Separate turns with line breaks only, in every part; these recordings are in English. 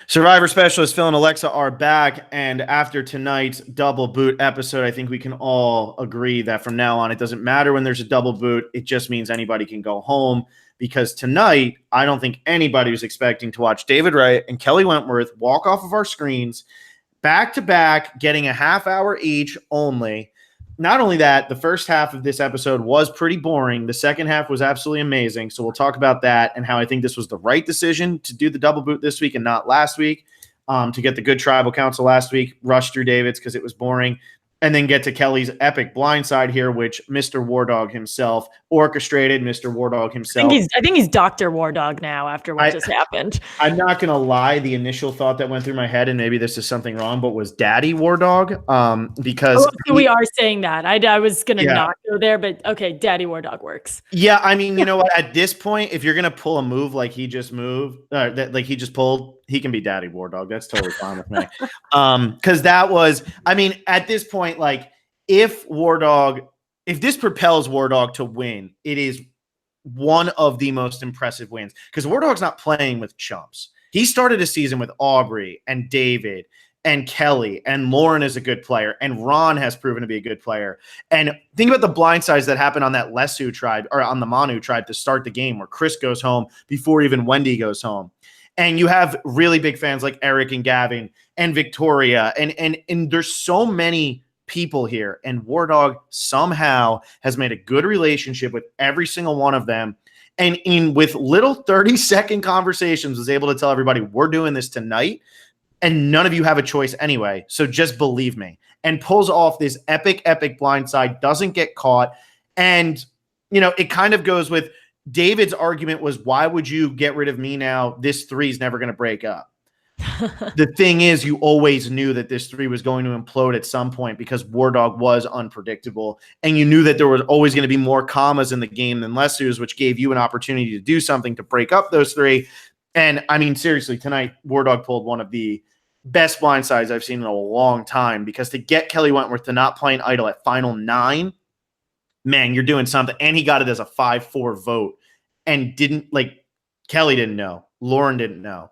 Survivor Specialist Phil and Alexa are back, and after tonight's double boot episode, I think we can all agree that from now on, it doesn't matter when there's a double boot. It just means anybody can go home, because tonight, I don't think anybody was expecting to watch David Wright and Kelly Wentworth walk off of our screens back to back, getting a half hour each only. Not only that, the first half of this episode was pretty boring. The second half was absolutely amazing. So we'll talk about that and how I think this was the right decision to do the double boot this week and not last week, to get the good tribal council last week, rush through David's because it was boring, and then get to Kelly's epic blindside here, which Mr. Wardog himself orchestrated. Mr. Wardog himself.
I think he's Dr. Wardog now after what just happened.
I'm not going to lie. The initial thought that went through my head, and maybe this is something wrong, but was Daddy Wardog. Because
we are saying that. I was going to not go there, but okay, Daddy Wardog works. Yeah,
I mean, you know what? At this point, if you're going to pull a move like he just pulled, he can be Daddy Wardog. That's totally fine with me. Because that was, I mean, at this point, like, if this propels Wardog to win, it is one of the most impressive wins, because Wardog's not playing with chumps. He started a season with Aubrey and David and Kelly, and Lauren is a good player, and Ron has proven to be a good player. And think about the blindsides that happened on that Lesu tribe, or on the Manu tribe, to start the game, where Chris goes home before even Wendy goes home. And you have really big fans like Eric and Gavin and Victoria, and there's so many people here, and Wardog somehow has made a good relationship with every single one of them, and with little 30-second conversations was able to tell everybody, we're doing this tonight, and none of you have a choice anyway, so just believe me, and pulls off this epic blindside, doesn't get caught. And it kind of goes with David's argument was, why would you get rid of me now? This 3 is never going to break up. The thing is, you always knew that this 3 was going to implode at some point, because Wardog was unpredictable, and you knew that there was always going to be more commas in the game than Lesu's, which gave you an opportunity to do something to break up those 3. And I mean, seriously, tonight, Wardog pulled one of the best blindsides I've seen in a long time, because to get Kelly Wentworth to not play an idol at final 9, man, you're doing something. And he got it as a 5-4 vote, and Kelly didn't know. Lauren didn't know.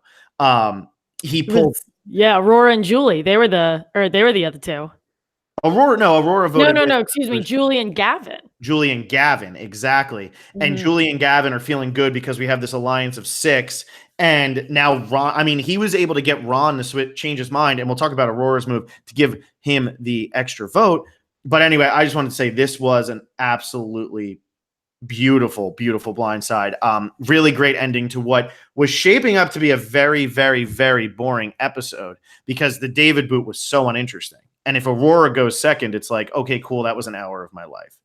He pulled.
Aurora and Julie. They were the other 2.
Aurora voted.
No. Excuse me. Julie and Gavin. Exactly. And Julie and Gavin are feeling good because we have this alliance of 6. And now Ron, I mean, he was able to get Ron to change his mind. And we'll talk about Aurora's move to give him the extra vote. But anyway, I just wanted to say this was an absolutely beautiful blindside. Really great ending to what was shaping up to be a very, very, very boring episode, because the David boot was so uninteresting. And if Aurora goes second, it's like, okay, cool, that was an hour of my life.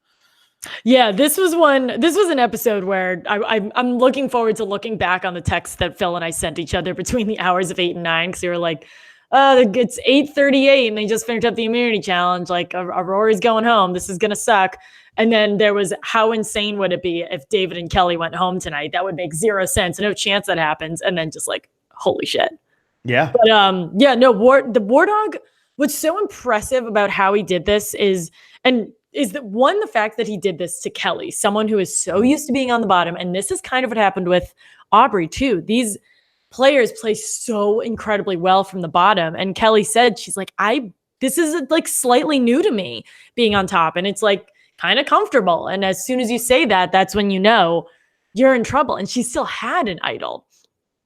Yeah, this was an episode where I'm looking forward to looking back on the texts that Phil and I sent each other between the hours of 8 and 9, because they were like, it's 8:38 and they just finished up the immunity challenge. Like, Aurora's going home. This is going to suck. And then there was, how insane would it be if David and Kelly went home tonight? That would make zero sense. No chance that happens. And then just like, holy shit.
Yeah.
But the Wardog, what's so impressive about how he did this is the fact that he did this to Kelly, someone who is so used to being on the bottom. And this is kind of what happened with Aubrey too. These players play so incredibly well from the bottom. And Kelly said, she's like, this is like slightly new to me being on top. And it's like kind of comfortable. And as soon as you say that, that's when you know you're in trouble. And she still had an idol.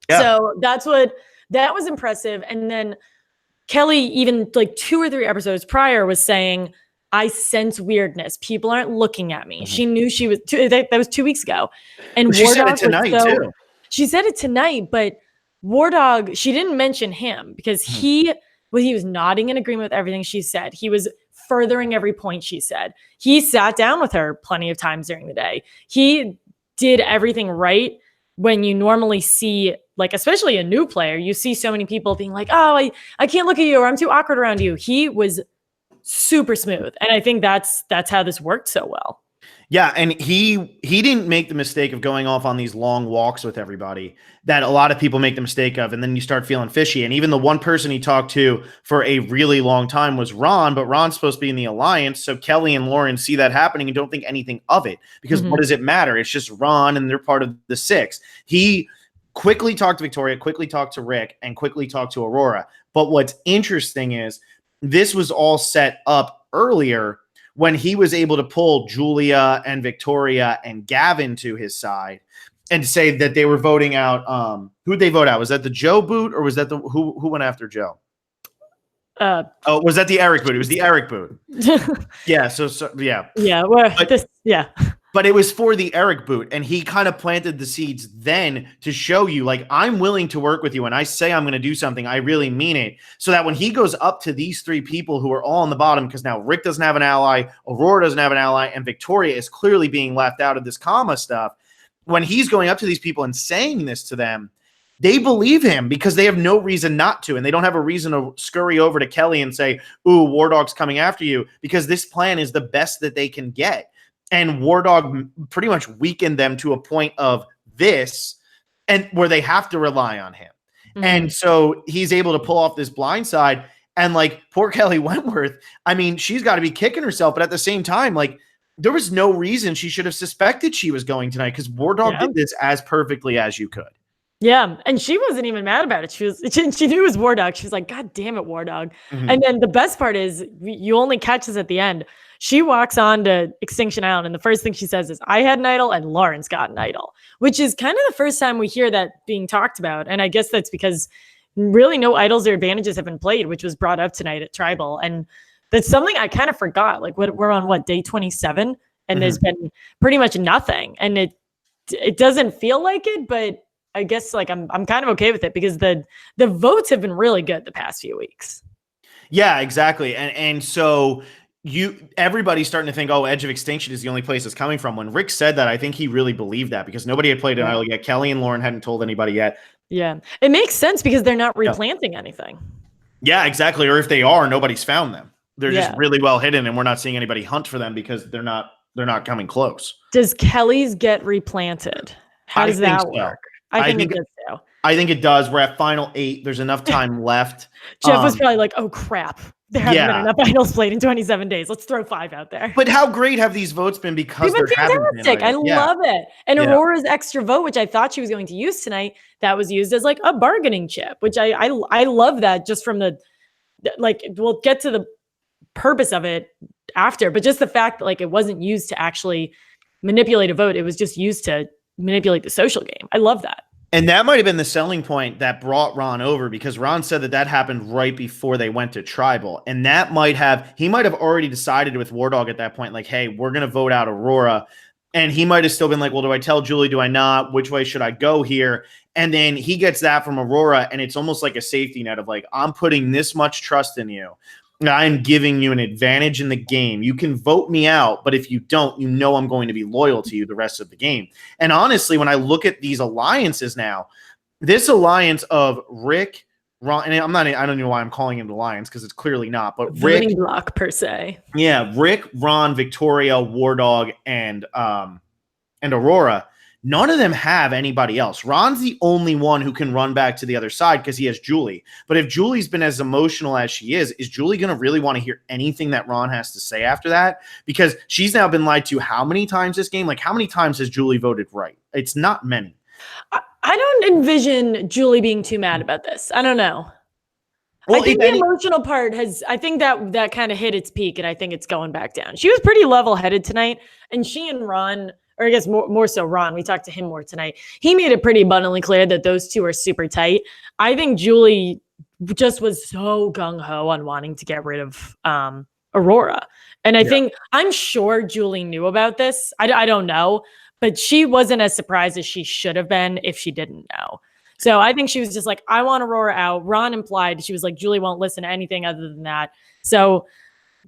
Yeah. So that was impressive. And then Kelly, even like 2 or 3 episodes prior, was saying, I sense weirdness. People aren't looking at me. Mm-hmm. She knew she was, that was 2 weeks ago. And
she said it tonight too.
She said it tonight, but Wardog, she didn't mention him because he was nodding in agreement with everything she said. He was furthering every point she said. He sat down with her plenty of times during the day. He did everything right. When you normally see, like, especially a new player, you see so many people being like, oh, I can't look at you, or I'm too awkward around you. He was super smooth. And I think that's how this worked so well.
Yeah, and he didn't make the mistake of going off on these long walks with everybody that a lot of people make the mistake of, and then you start feeling fishy. And even the one person he talked to for a really long time was Ron, but Ron's supposed to be in the alliance, so Kelly and Lauren see that happening and don't think anything of it, because what does it matter? It's just Ron, and they're part of the 6. He
quickly talk to Victoria, quickly talk to Rick, and quickly talk to Aurora. But what's interesting is this was all set up earlier when he was able to pull Julia and Victoria and Gavin to his side and say that they were voting out. Who'd they vote out? Was that the Joe boot, or was that who went after Joe? Was that the Eric boot? It was the Eric boot. Yeah. So yeah.
Yeah.
But it was for the Eric boot, and he kind of planted the seeds then to show you, like, I'm willing to work with you. When I say I'm going to do something, I really mean it. So that when he goes up to these three people who are all on the bottom, because now Rick doesn't have an ally, Aurora doesn't have an ally, and Victoria is clearly being left out of this comma stuff. When he's going up to these people and saying this to them, they believe him because they have no reason not to, and they don't have a reason to scurry over to Kelly and say, ooh, War Dog's coming after you, because this plan is the best that they can get. And War Dog pretty much weakened them to a point of this, and where they have to rely on him. Mm-hmm. And so he's able to pull off this blind side. And like poor Kelly Wentworth, I mean, she's got to be kicking herself. But at the same time, like, there was no reason she should have suspected she was going tonight, because War Dog did this as perfectly as you could.
Yeah, and she wasn't even mad about it. She knew it was War Dog. She was like, God damn it, War Dog. Mm-hmm. And then the best part is, you only catch this at the end. She walks on to Extinction Island, and the first thing she says is, I had an idol and Lawrence got an idol, which is kind of the first time we hear that being talked about. And I guess that's because really no idols or advantages have been played, which was brought up tonight at Tribal. And that's something I kind of forgot. Like, we're on day 27, and there's been pretty much nothing. And it doesn't feel like it, but I guess like I'm kind of okay with it, because the votes have been really good the past few weeks.
Yeah, exactly. And so everybody's starting to think, oh, Edge of Extinction is the only place it's coming from. When Rick said that, I think he really believed that, because nobody had played an idol yet. Kelly and Lauren hadn't told anybody yet.
Yeah, it makes sense because they're not replanting anything.
Yeah, exactly. Or if they are, nobody's found them. They're just really well hidden, and we're not seeing anybody hunt for them because they're not coming close.
Does Kelly's get replanted? How does that work? I think it does too.
I think it does. We're at final 8. There's enough time left.
Jeff was probably like, oh crap, there haven't been enough idols played in 27 days. Let's throw 5 out there.
But how great have these votes been? Because they're fantastic.
I love it. And Aurora's extra vote, which I thought she was going to use tonight, that was used as like a bargaining chip, which I love that, just from the, like, we'll get to the purpose of it after, but just the fact that like it wasn't used to actually manipulate a vote. It was just used to manipulate the social game. I love that.
And that might have been the selling point that brought Ron over, because Ron said that happened right before they went to Tribal. And that he might have already decided with War Dog at that point, like, hey, we're going to vote out Aurora. And he might have still been like, well, do I tell Julie? Do I not? Which way should I go here? And then he gets that from Aurora, and it's almost like a safety net of like, I'm putting this much trust in you. I'm giving you an advantage in the game. You can vote me out, but if you don't, you know I'm going to be loyal to you the rest of the game. And honestly, when I look at these alliances now, this alliance of Rick, Ron, and I don't know why I'm calling it an alliance, because it's clearly not, but Rick,
voting block per se.
Yeah, Rick, Ron, Victoria, War Dog, and Aurora. None of them have anybody else. Ron's the only one who can run back to the other side because he has Julie. But if Julie's been as emotional as she is Julie going to really want to hear anything that Ron has to say after that? Because she's now been lied to how many times this game? Like, how many times has Julie voted right? It's not many.
I don't envision Julie being too mad about this. I don't know. Well, I think the emotional part I think that kind of hit its peak, and I think it's going back down. She was pretty level-headed tonight, and she and Ron, or I guess more so Ron, we talked to him more tonight. He made it pretty abundantly clear that those two are super tight. I think Julie just was so gung-ho on wanting to get rid of Aurora. And I'm sure Julie knew about this. I don't know, but she wasn't as surprised as she should have been if she didn't know. So I think she was just like, I want Aurora out. Ron implied, she was like, Julie won't listen to anything other than that. So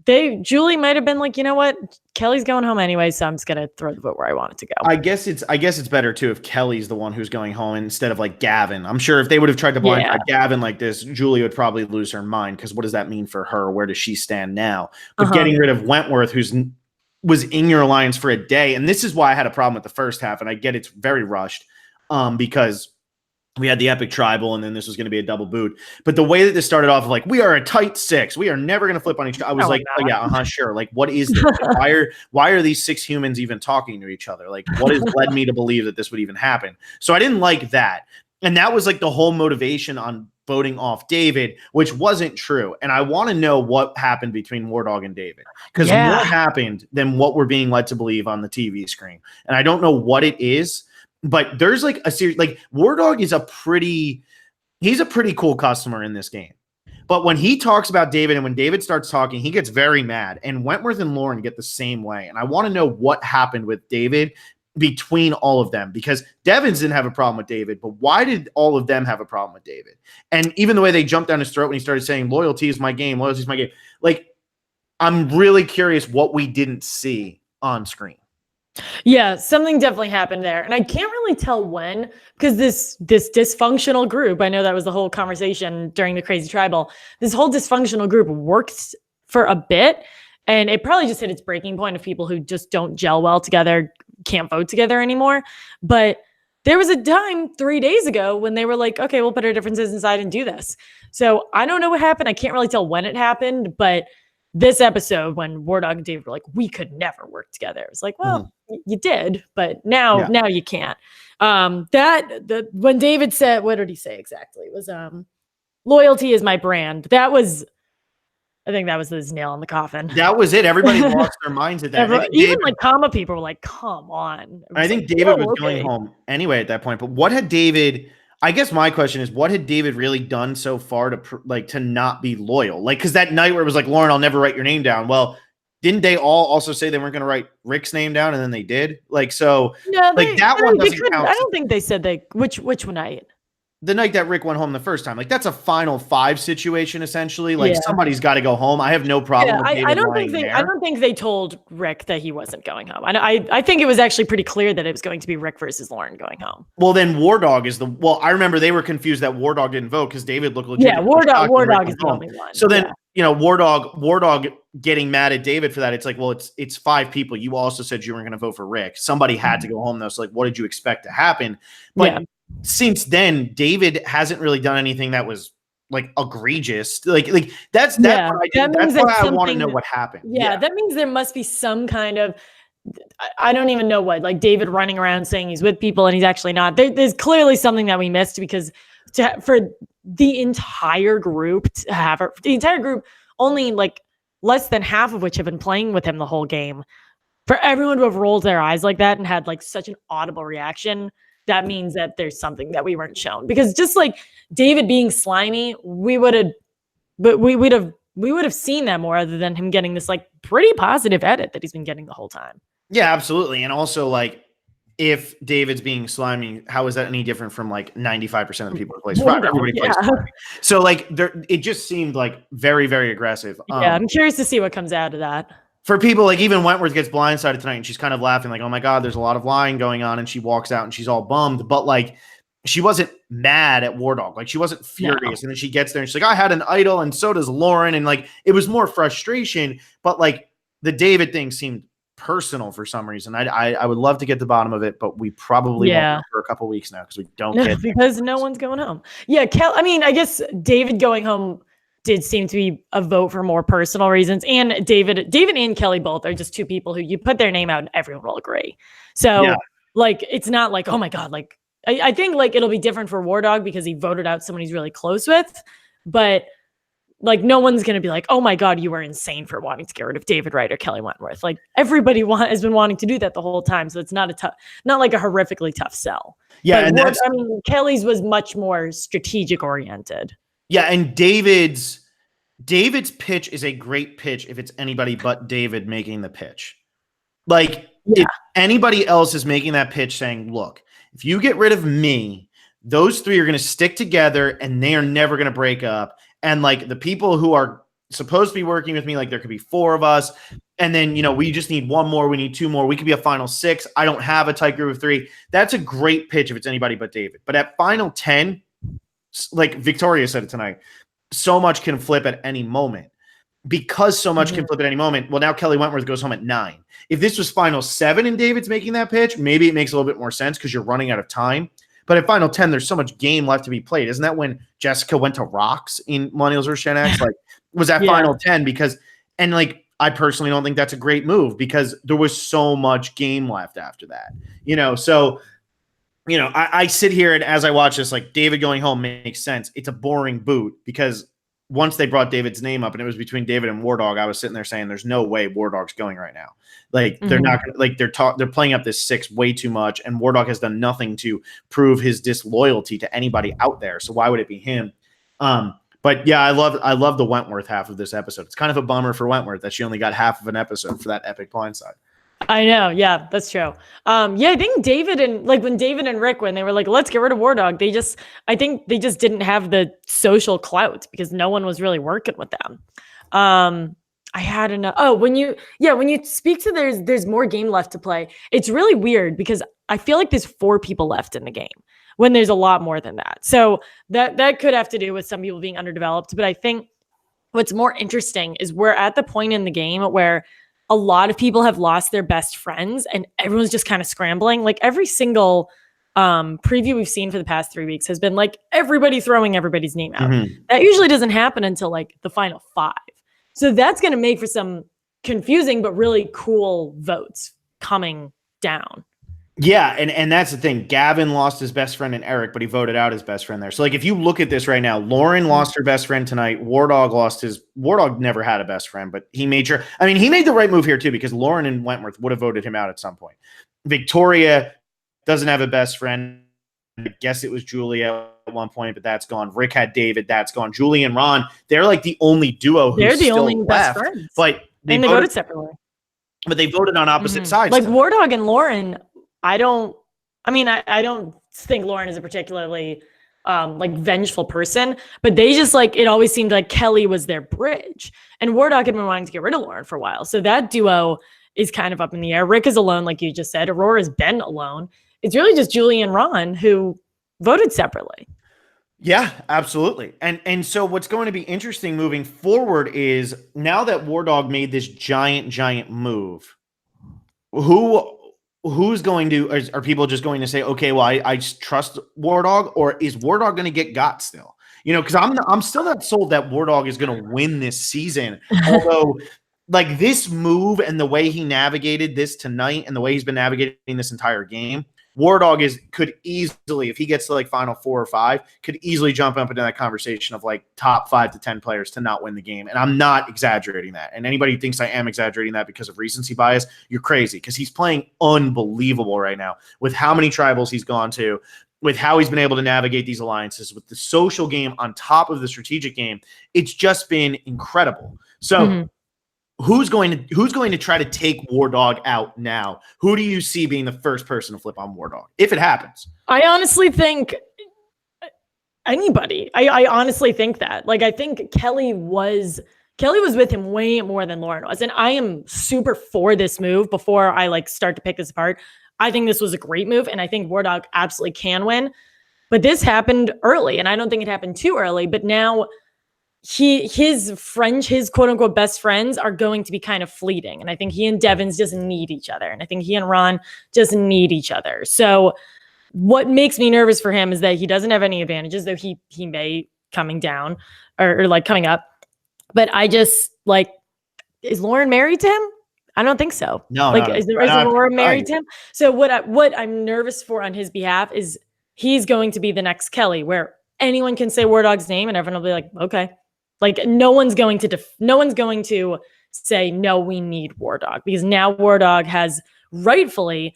Julie might have been like, you know what? Kelly's going home anyway, so I'm just gonna throw the vote where I want it to go.
I guess it's better too if Kelly's the one who's going home instead of like Gavin. I'm sure if they would have tried to blindside Gavin like this, Julie would probably lose her mind, because what does that mean for her? Where does she stand now? But getting rid of Wentworth, was in your alliance for a day, and this is why I had a problem with the first half, and I get it's very rushed, because we had the epic tribal, and then this was going to be a double boot. But the way that this started off, like, we are a tight 6. We are never going to flip on each other. I was oh, yeah, sure. Like, what is this? Why are these 6 humans even talking to each other? Like, what has led me to believe that this would even happen? So I didn't like that. And that was like the whole motivation on voting off David, which wasn't true. And I want to know what happened between War Dog and David, because more happened than what we're being led to believe on the TV screen. And I don't know what it is, but there's like a series, like War Dog is he's a pretty cool customer in this game. But when he talks about David and when David starts talking, he gets very mad. And Wentworth and Lauren get the same way. And I want to know what happened with David between all of them, because Devins didn't have a problem with David, but why did all of them have a problem with David? And even the way they jumped down his throat when he started saying loyalty is my game, loyalty is my game. Like, I'm really curious what we didn't see on screen.
Yeah, something definitely happened there. And I can't really tell when, because this dysfunctional group, I know that was the whole conversation during the Crazy Tribal, this whole dysfunctional group worked for a bit, and it probably just hit its breaking point of people who just don't gel well together, can't vote together anymore. But there was a time 3 days ago when they were like, okay, we'll put our differences inside and do this. So I don't know what happened. I can't really tell when it happened, but this episode when War Dog and David were like, we could never work together. It was like, well, you did, but now you can't. When David said, what did he say exactly? It was loyalty is my brand. I think that was his nail in the coffin.
That was it. Everybody lost their minds at that.
Even like comma people were like, come on.
I think like, David was going home anyway at that point. But what had David, I guess my question is, what had David really done so far to not be loyal? Like, because that night where it was like, Lauren, I'll never write your name down. Well, didn't they all also say they weren't going to write Rick's name down, and then they did? Like, so that one doesn't count.
I don't think they said which night?
The night that Rick went home the first time. Like, that's a final 5 situation, essentially. Like, somebody's got to go home. I have no problem with David
I don't think they told Rick that he wasn't going home. I think it was actually pretty clear that it was going to be Rick versus Lauren going home.
Well, then War Dog is I remember they were confused that War Dog didn't vote because David looked legit.
Yeah, War Dog is the only one.
So then, War Dog getting mad at David for that. It's like, well, it's 5 people. You also said you weren't going to vote for Rick. Somebody had to go home, though. So, like, what did you expect to happen? But since then, David hasn't really done anything that was like egregious. Like that's what I did. That's why I want to know what happened.
Yeah, that means there must be some kind of, I don't even know what, like David running around saying he's with people and he's actually not. There's clearly something that we missed, because for the entire group only like less than half of which have been playing with him the whole game, for everyone to have rolled their eyes like that and had like such an audible reaction, that means that there's something that we weren't shown. Because just like David being slimy, we would have seen that more, other than him getting this like pretty positive edit that he's been getting the whole time.
Yeah, absolutely. And also, like, if David's being slimy, how is that any different from like 95% of the people who play Survivor? Everybody plays slimy. So like it just seemed like very, very aggressive.
I'm curious to see what comes out of that.
For people, like even Wentworth gets blindsided tonight and she's kind of laughing like, oh my God, there's a lot of lying going on. And she walks out and she's all bummed. But like, she wasn't mad at War Dog. Like, she wasn't furious. No. And then she gets there and she's like, I had an idol and so does Lauren. And like, it was more frustration. But like the David thing seemed personal for some reason. I would love to get to the bottom of it, but we probably won't for a couple weeks now because we don't get
because no one's going home. Yeah, I guess David going home did seem to be a vote for more personal reasons. And David and Kelly both are just 2 people who you put their name out and everyone will agree. So like, it's not like, oh my God, like I think like it'll be different for War Dog because he voted out someone he's really close with, but like no one's going to be like, oh my God, you were insane for wanting to get rid of David Wright or Kelly Wentworth. Like everybody has been wanting to do that the whole time. So it's not like a horrifically tough sell.
Yeah.
But and Kelly's was much more strategic oriented.
Yeah, and David's pitch is a great pitch if it's anybody but David making the pitch. Like, if anybody else is making that pitch saying, look, if you get rid of me, those 3 are going to stick together and they are never going to break up. And like the people who are supposed to be working with me, like there could be 4 of us. And then, we just need 1 more. We need 2 more. We could be a final 6. I don't have a tight group of 3. That's a great pitch if it's anybody but David. But at final 10, like Victoria said it tonight, so much can flip at any moment. Because so much can flip at any moment, well, now Kelly Wentworth goes home at 9. If this was final 7 and David's making that pitch, maybe it makes a little bit more sense because you're running out of time. But at final 10, there's so much game left to be played. Isn't that when Jessica went to Rocks in Millennials vs. Gen X? Like, was that final 10? And like, I personally don't think that's a great move because there was so much game left after that. So you know, I sit here and as I watch this, like David going home makes sense. It's a boring boot because once they brought David's name up and it was between David and War Dog, I was sitting there saying, "There's no way War Dog's going right now." Like they're not gonna, like they're playing up this 6 way too much, and War Dog has done nothing to prove his disloyalty to anybody out there. So why would it be him? But yeah, I love the Wentworth half of this episode. It's kind of a bummer for Wentworth that she only got half of an episode for that epic blindside.
I know. Yeah, that's true. Yeah, I think when David and Rick, when they were like, let's get rid of War Dog, I think they just didn't have the social clout because no one was really working with them. I had enough. Oh, when you speak to there's more game left to play. It's really weird because I feel like there's 4 people left in the game when there's a lot more than that. So that could have to do with some people being underdeveloped. But I think what's more interesting is we're at the point in the game where a lot of people have lost their best friends and everyone's just kind of scrambling. Like every single preview we've seen for the past 3 weeks has been like everybody throwing everybody's name out. That usually doesn't happen until like the final 5. So that's going to make for some confusing but really cool votes coming down.
Yeah, and that's the thing. Gavin lost his best friend in Eric, but he voted out his best friend there. So like if you look at this right now, Lauren lost her best friend tonight. War Dog never had a best friend, but he made sure. I mean, he made the right move here too, because Lauren and Wentworth would have voted him out at some point. Victoria doesn't have a best friend. I guess it was Julia at one point, but that's gone. Rick had David, that's gone. Julie and Ron, they're like the only duo who's still only left, best friends. But they
voted separately.
But they voted on opposite sides.
Like War Dog and Lauren, I don't think Lauren is a particularly like vengeful person, but they just like, it always seemed like Kelly was their bridge, and War Dog had been wanting to get rid of Lauren for a while. So that duo is kind of up in the air. Rick is alone, like you just said. Aurora's been alone. It's really just Julie and Ron who voted separately.
Yeah, absolutely. And so what's going to be interesting moving forward is now that War Dog made this giant move, who's going to, are people just going to say, okay, well, I trust War Dog, or is War Dog going to get got still? You know, because I'm still not sold that War Dog is going to win this season. Although, like this move and the way he navigated this tonight and the way he's been navigating this entire game, War Dog could easily, if he gets to like final 4 or 5, could easily jump up into that conversation of like top 5 to 10 players to not win the game. And I'm not exaggerating that. And anybody who thinks I am exaggerating that because of recency bias, you're crazy, because he's playing unbelievable right now with how many tribals he's gone to, with how he's been able to navigate these alliances, with the social game on top of the strategic game. It's just been incredible. So who's going to try to take War Dog out now? Who do you see being the first person to flip on War Dog if it happens?
I honestly think anybody. I honestly think that. Like, I think Kelly was with him way more than Lauren was. And I am super for this move before I like start to pick this apart. I think this was a great move, and I think War Dog absolutely can win. But this happened early, and I don't think it happened too early. But now his quote unquote best friends are going to be kind of fleeting. And I think he and Devins just need each other. And I think he and Ron just need each other. So what makes me nervous for him is that he doesn't have any advantages, though he may coming down or like coming up. But I just like, is Lauren married to him? I don't think so.
No,
like
no.
Is Lauren married to him? So what I'm nervous for on his behalf is he's going to be the next Kelly, where anyone can say War Dog's name and everyone will be like, okay. Like no one's going to say, no, we need War Dog, because now War Dog has rightfully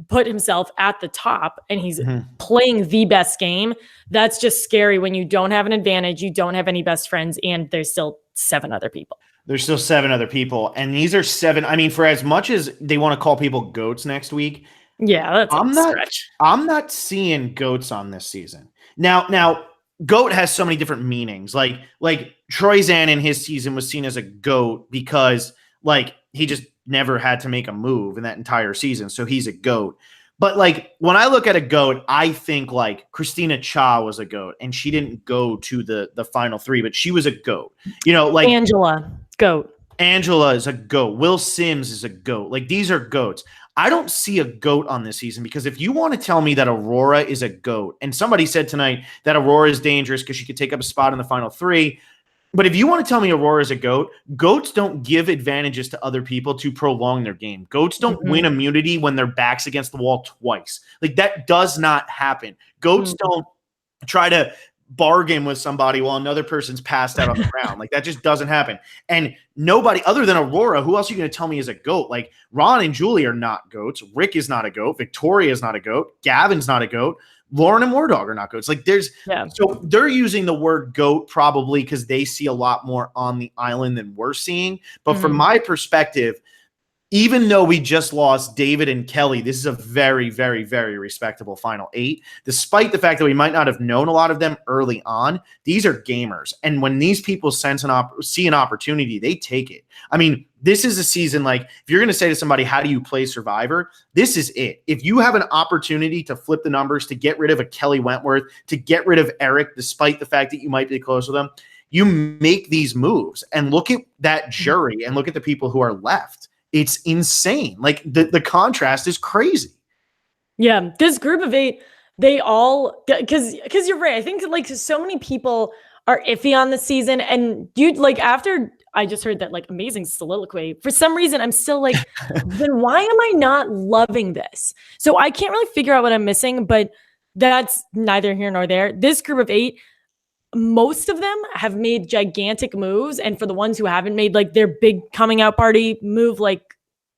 put himself at the top and he's playing the best game. That's just scary when you don't have an advantage, you don't have any best friends, and there's still 7 other people.
There's still 7 other people. And these are 7. I mean, for as much as they want to call people goats next week.
Yeah, that's a stretch.
I'm not seeing goats on this season. Now, goat has so many different meanings. Like Troyzan in his season was seen as a goat because like he just never had to make a move in that entire season. So he's a goat. But like when I look at a goat, I think like Christina Cha was a goat, and she didn't go to the final 3, but she was a goat. You know, like
Angela, goat.
Angela is a goat. Will Sims is a goat. Like these are goats. I don't see a goat on this season, because if you want to tell me that Aurora is a goat, and somebody said tonight that Aurora is dangerous because she could take up a spot in the final 3, But if you want to tell me Aurora is a GOAT, GOATs don't give advantages to other people to prolong their game. GOATs don't win immunity when their back's against the wall twice. Like, that does not happen. GOATs don't try to bargain with somebody while another person's passed out on the ground. Like, that just doesn't happen. And nobody other than Aurora, who else are you going to tell me is a GOAT? Like, Ron and Julie are not GOATs. Rick is not a GOAT. Victoria is not a GOAT. Gavin's not a GOAT. Lauren and War Dog are not GOATs. Like, so they're using the word GOAT probably because they see a lot more on the island than we're seeing. But from my perspective, even though we just lost David and Kelly, this is a very, very, very respectable final 8. Despite the fact that we might not have known a lot of them early on, these are gamers. And when these people see an opportunity, they take it. I mean, this is a season, like, if you're going to say to somebody, how do you play Survivor? This is it. If you have an opportunity to flip the numbers, to get rid of a Kelly Wentworth, to get rid of Eric, despite the fact that you might be close with them, you make these moves. And look at that jury and look at the people who are left. It's insane. Like, the contrast is crazy.
Yeah, this group of 8, they all, because you're right. I think like so many people are iffy on the season, and after I just heard that like amazing soliloquy, for some reason I'm still like, then why am I not loving this? So I can't really figure out what I'm missing, but that's neither here nor there. This group of 8, most of them have made gigantic moves. And for the ones who haven't made like their big coming out party move, like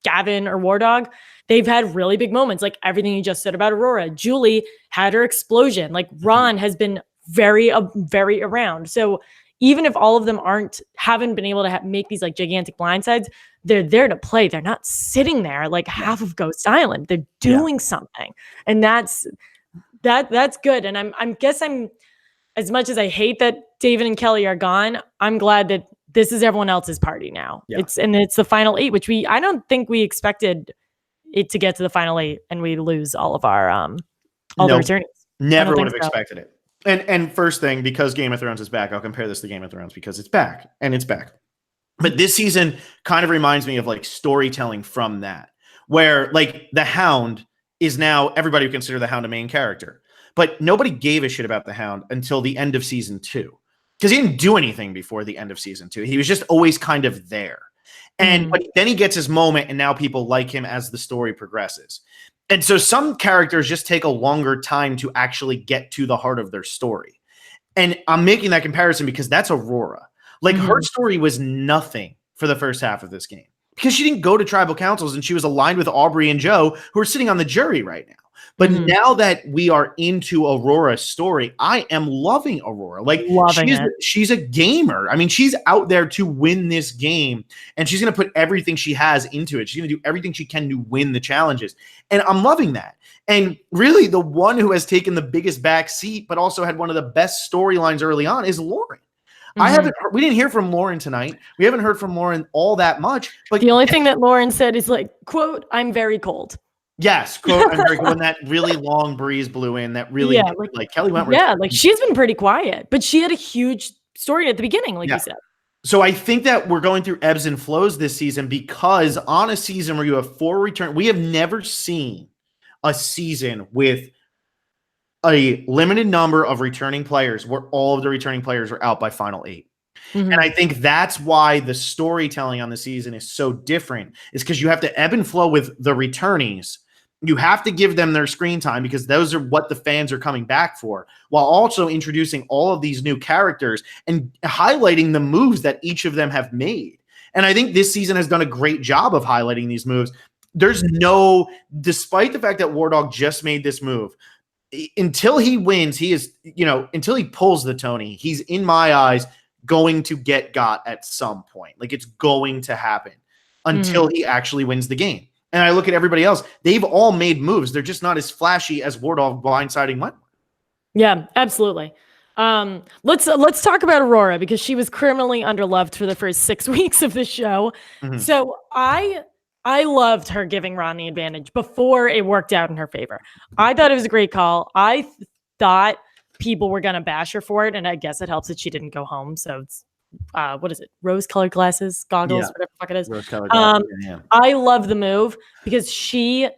Gavin or War Dog, they've had really big moments. Like everything you just said about Aurora. Julie had her explosion. Like Ron has been very around. So even if all of them haven't been able to make these like gigantic blindsides, they're there to play. They're not sitting there like half of Ghost Island. They're doing something. And that's good. And I'm as much as I hate that David and Kelly are gone, I'm glad that this is everyone else's party now. Yeah. It's the final 8, which I don't think we expected it to get to the final 8 and we lose all of our the returnees.
Never would have expected it. And first thing, because Game of Thrones is back, I'll compare this to Game of Thrones because it's back and it's back. But this season kind of reminds me of like storytelling from that, where like the Hound is now, everybody would consider the Hound a main character. But nobody gave a shit about the Hound until the end of season 2. Because he didn't do anything before the end of season 2. He was just always kind of there. And but then he gets his moment, and now people like him as the story progresses. And so some characters just take a longer time to actually get to the heart of their story. And I'm making that comparison because that's Aurora. Like her story was nothing for the first half of this game. Because she didn't go to tribal councils and she was aligned with Aubrey and Joe, who are sitting on the jury right now. But now that we are into Aurora's story, I am loving Aurora. Like she's a gamer. I mean, she's out there to win this game, and she's going to put everything she has into it. She's going to do everything she can to win the challenges. And I'm loving that. And really, the one who has taken the biggest back seat, but also had one of the best storylines early on, is Lauren. We didn't hear from Lauren tonight. We haven't heard from Lauren all that much. But
the only thing that Lauren said is like, quote, "I'm very cold."
Yes, quote, I'm very cold. When that really long breeze blew in, that really like Kelly Wentworth.
Yeah, like she's been pretty quiet, but she had a huge story at the beginning, like you said.
So I think that we're going through ebbs and flows this season because on a season where you have 4 return, we have never seen a season with a limited number of returning players where all of the returning players are out by final 8. And I think that's why the storytelling on the season is so different, is because you have to ebb and flow with the returnees. You have to give them their screen time because those are what the fans are coming back for, while also introducing all of these new characters and highlighting the moves that each of them have made. And I think this season has done a great job of highlighting these moves. Despite the fact that War Dog just made this move, until he wins, he is, until he pulls the Tony, he's in my eyes going to get got at some point. Like it's going to happen until he actually wins the game. And I look at everybody else; they've all made moves. They're just not as flashy as War Dog blindsiding Wentworth.
Yeah, absolutely. Let's talk about Aurora because she was criminally underloved for the first 6 weeks of the show. So I loved her giving Ron the advantage before it worked out in her favor. I thought it was a great call. I thought people were gonna bash her for it, and I guess it helps that she didn't go home. So it's what is it? Rose-colored glasses, goggles, whatever the fuck it is. Rose-colored glasses. I love the move because she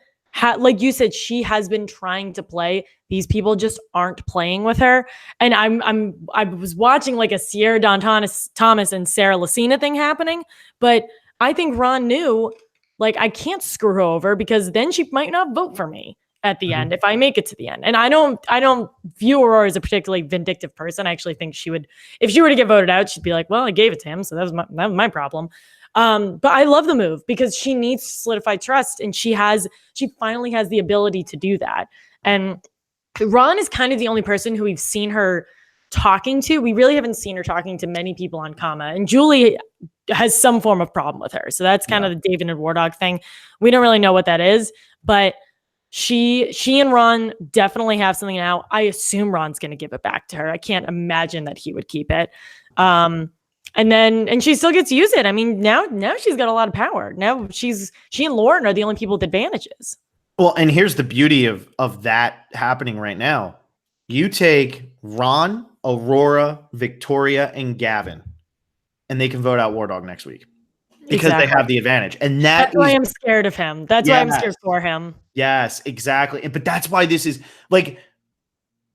like you said, she has been trying to play. These people just aren't playing with her. And I was watching like a Sierra Dawn Thomas and Sarah Lacina thing happening, but I think Ron knew, like, I can't screw her over because then she might not vote for me at the end if I make it to the end. And I don't view Aurora as a particularly vindictive person. I actually think she would, if she were to get voted out, she'd be like, well, I gave it to him, so that was my problem. But I love the move because she needs to solidify trust, and she finally has the ability to do that. And Ron is kind of the only person who we've seen her talking to. We really haven't seen her talking to many people on Kama, and Julie has some form of problem with her. So that's kind of the David and War Dog thing. We don't really know what that is, but she and Ron definitely have something now. I assume Ron's going to give it back to her. I can't imagine that he would keep it. And she still gets to use it. I mean, now she's got a lot of power. Now she and Lauren are the only people with advantages.
Well, and here's the beauty of that happening right now. You take Ron, Aurora, Victoria, and Gavin, and they can vote out War Dog next week because they have the advantage. And that's
why I'm scared of him. That's why I'm scared for him.
Yes, exactly. But that's why this is like,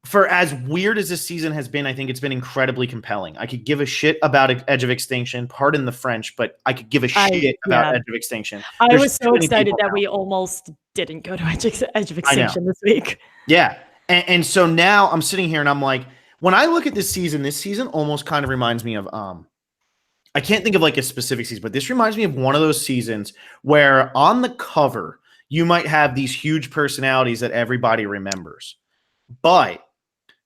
for as weird as this season has been, I think it's been incredibly compelling. I could give a shit about Edge of Extinction, pardon the French, but I could give a shit about Edge of Extinction.
I was so excited that we almost didn't go to Edge of Extinction this week.
Yeah. And so now I'm sitting here and I'm like, when I look at this season almost kind of reminds me of, I can't think of like a specific season, but this reminds me of one of those seasons where on the cover, you might have these huge personalities that everybody remembers. But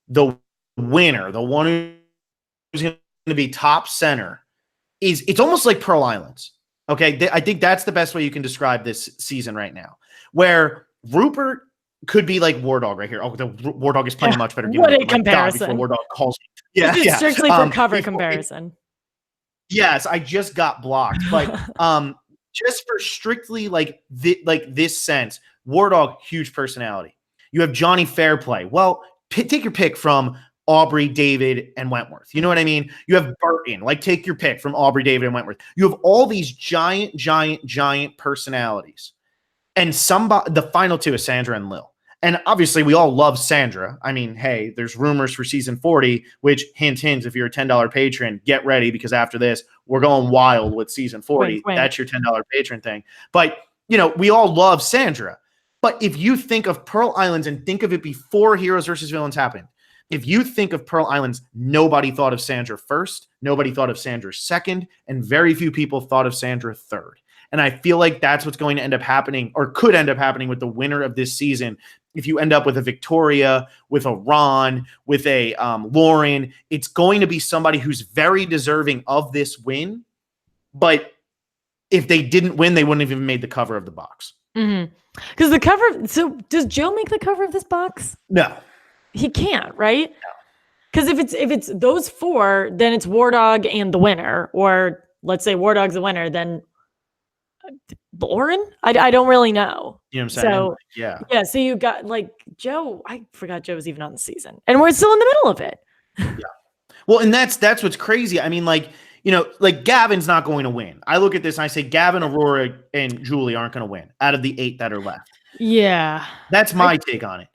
the winner, the one who's going to be top center, it's almost like Pearl Islands. Okay. I think that's the best way you can describe this season right now, where Rupert could be like War Dog right here. Oh, the War Dog is playing much better.
What a comparison.
War Dog calls me. Yeah.
It's strictly for cover comparison.
Yes. I just got blocked, but, just for strictly like this sense, War Dog, huge personality. You have Johnny Fairplay. Well, take your pick from Aubrey, David, and Wentworth. You know what I mean? You have Burton. Like, take your pick from Aubrey, David, and Wentworth. You have all these giant personalities. And the final two is Sandra and Lil. And obviously, we all love Sandra. I mean, hey, there's rumors for season 40, which hint, if you're a $10 patron, get ready because after this, we're going wild with season 40.
Wink.
That's your $10 patron thing. But, we all love Sandra. But if you think of Pearl Islands and think of it before Heroes versus Villains happened, if you think of Pearl Islands, nobody thought of Sandra first, nobody thought of Sandra second, and very few people thought of Sandra third. And I feel like that's what's going to end up happening, or could end up happening, with the winner of this season. If you end up with a Victoria, with a Ron, with a Lauren, it's going to be somebody who's very deserving of this win. But if they didn't win, they wouldn't have even made the cover of the box.
Because the cover. So does Joe make the cover of this box?
No,
he can't. Right? Because if it's those four, then it's War Dog and the winner, or let's say War Dog's the winner, then Lauren? I don't really know.
You know what I'm saying?
So
yeah.
So you got like Joe. I forgot Joe was even on the season, and we're still in the middle of it.
Yeah. Well, and that's what's crazy. I mean, like Gavin's not going to win. I look at this and I say Gavin, Aurora, and Julie aren't going to win out of the 8 that are left.
Yeah,
that's my take on it.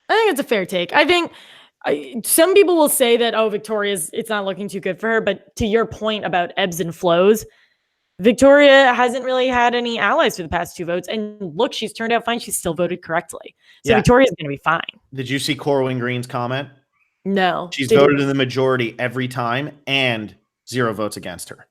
I think it's a fair take. I think some people will say that it's not looking too good for her. But to your point about ebbs and flows, Victoria hasn't really had any allies for the past 2 votes. And look, she's turned out fine. She's still voted correctly. So Victoria's going to be fine.
Did you see Corwin Green's comment?
No.
She's voted in the majority every time and 0 votes against her.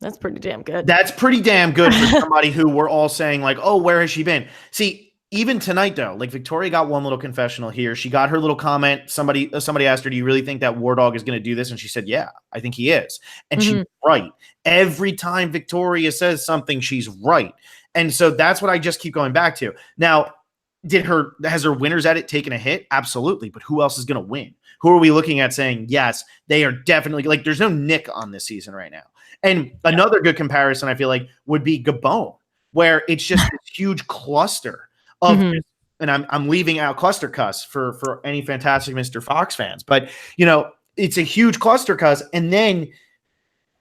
That's pretty damn good.
That's pretty damn good for somebody who we're all saying like, oh, where has she been? See, even tonight though, like Victoria got one little confessional here. She got her little comment. Somebody asked her, do you really think that War Dog is going to do this? And she said, yeah, I think he is. And she's right. Every time Victoria says something, she's right. And so that's what I just keep going back to. Now, has her winners at it taken a hit? Absolutely. But who else is going to win? Who are we looking at saying, yes, they are definitely, like, there's no Nick on this season right now. And another good comparison, I feel like, would be Gabon, where it's just this huge cluster of, and I'm leaving out cluster cuss for any Fantastic Mr. Fox fans, but, it's a huge cluster cuss. And then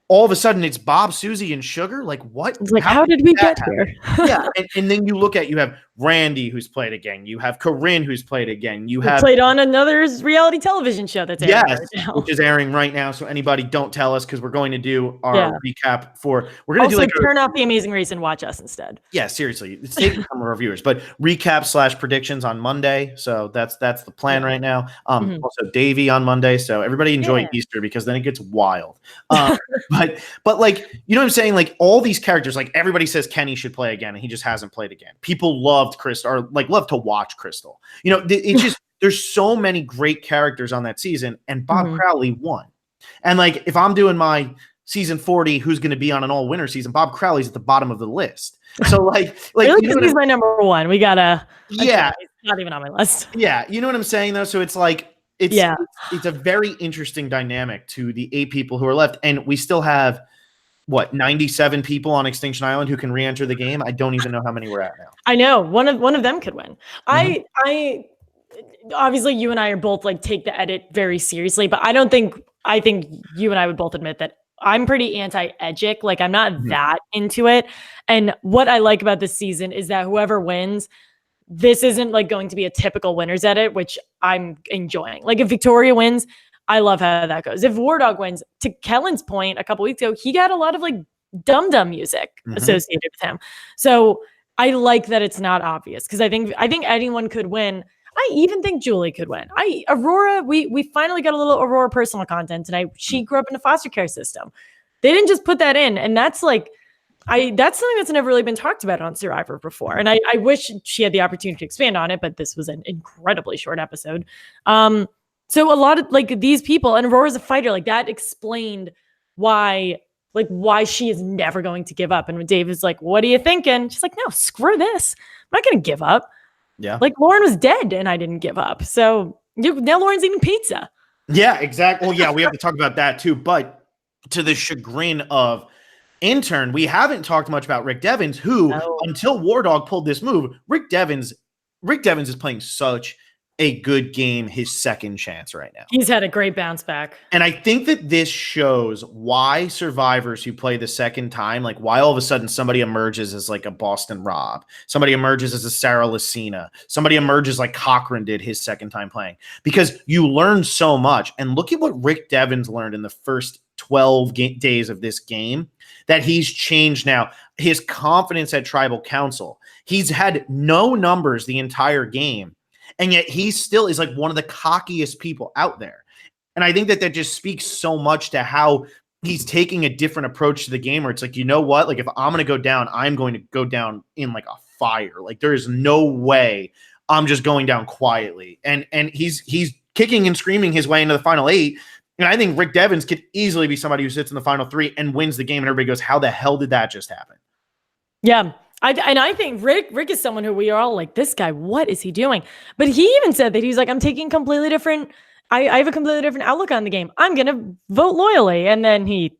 all of a sudden it's Bob, Susie, and Sugar. Like what?
It's like, how did we get here?
Yeah, and then you look at, you have Randy who's played again. You have Corinne who's played again. You have
played on another reality television show that's airing right now.
Which is airing right now. So anybody, don't tell us, because we're going to do our recap for. We're going to
also turn off The Amazing Race and watch us instead.
Yeah, seriously, it's taking some of our viewers, but recap / predictions on Monday. So that's the plan right now. Also Davey on Monday. So everybody enjoy Easter, because then it gets wild. But like, you know what I'm saying? Like all these characters, like everybody says Kenny should play again, and he just hasn't played again. People loved Crystal, or like love to watch Crystal. You know, it's just there's so many great characters on that season, and Bob Crowley won. And like, if I'm doing my season 40, who's going to be on an all winner season, Bob Crowley's at the bottom of the list. So like
really, you know, he's my number one. We gotta.
Yeah,
he's not even on my list.
Yeah, you know what I'm saying though. So it's like it's a very interesting dynamic to the 8 people who are left, and we still have 97 people on Extinction Island who can re-enter the game. I don't even know how many we're at now. I
know one of them could win. I obviously you and I are both like take the edit very seriously, but I think you and I would both admit that I'm pretty anti-Edgic. Like I'm not that into it. And what I like about this season is that whoever wins, this isn't like going to be a typical winner's edit, which I'm enjoying. Like if Victoria wins, I love how that goes. If War Dog wins, to Kellen's point a couple weeks ago, he got a lot of like dum-dum music associated with him. So I like that it's not obvious, because I think anyone could win. I even think Julie could win. Aurora, we finally got a little Aurora personal content tonight. She grew up in a foster care system. They didn't just put that in, and that's like that's something that's never really been talked about on Survivor before. And I wish she had the opportunity to expand on it, but this was an incredibly short episode. So a lot of like these people, and Aurora's a fighter, like that explained why she is never going to give up. And when Dave is like, what are you thinking? She's like, no, screw this. I'm not going to give up.
Yeah.
Like Lauren was dead and I didn't give up. So now Lauren's eating pizza.
Yeah, exactly. Well, yeah, we have to talk about that too. But to the chagrin of Intern, we haven't talked much about Rick Devens, who until War Dog pulled this move, Rick Devens is playing such a good game, his second chance right now.
He's had a great bounce back.
And I think that this shows why survivors who play the second time, like why all of a sudden somebody emerges as like a Boston Rob, somebody emerges as a Sarah Lucina, somebody emerges like Cochran did his second time playing, because you learn so much. And look at what Rick Devens learned in the first 12 days of this game, that he's changed now. His confidence at Tribal Council. He's had no numbers the entire game, and yet he still is like one of the cockiest people out there. And I think that just speaks so much to how he's taking a different approach to the game, where it's like, you know what? Like if I'm going to go down, I'm going to go down in like a fire. Like there is no way I'm just going down quietly. And he's kicking and screaming his way into the final 8. And I think Rick Devens could easily be somebody who sits in the final 3 and wins the game. And everybody goes, how the hell did that just happen?
Yeah. I think Rick is someone who we are all like, this guy, what is he doing? But he even said that he's like, I'm taking completely different. I have a completely different outlook on the game. I'm going to vote loyally. And then he's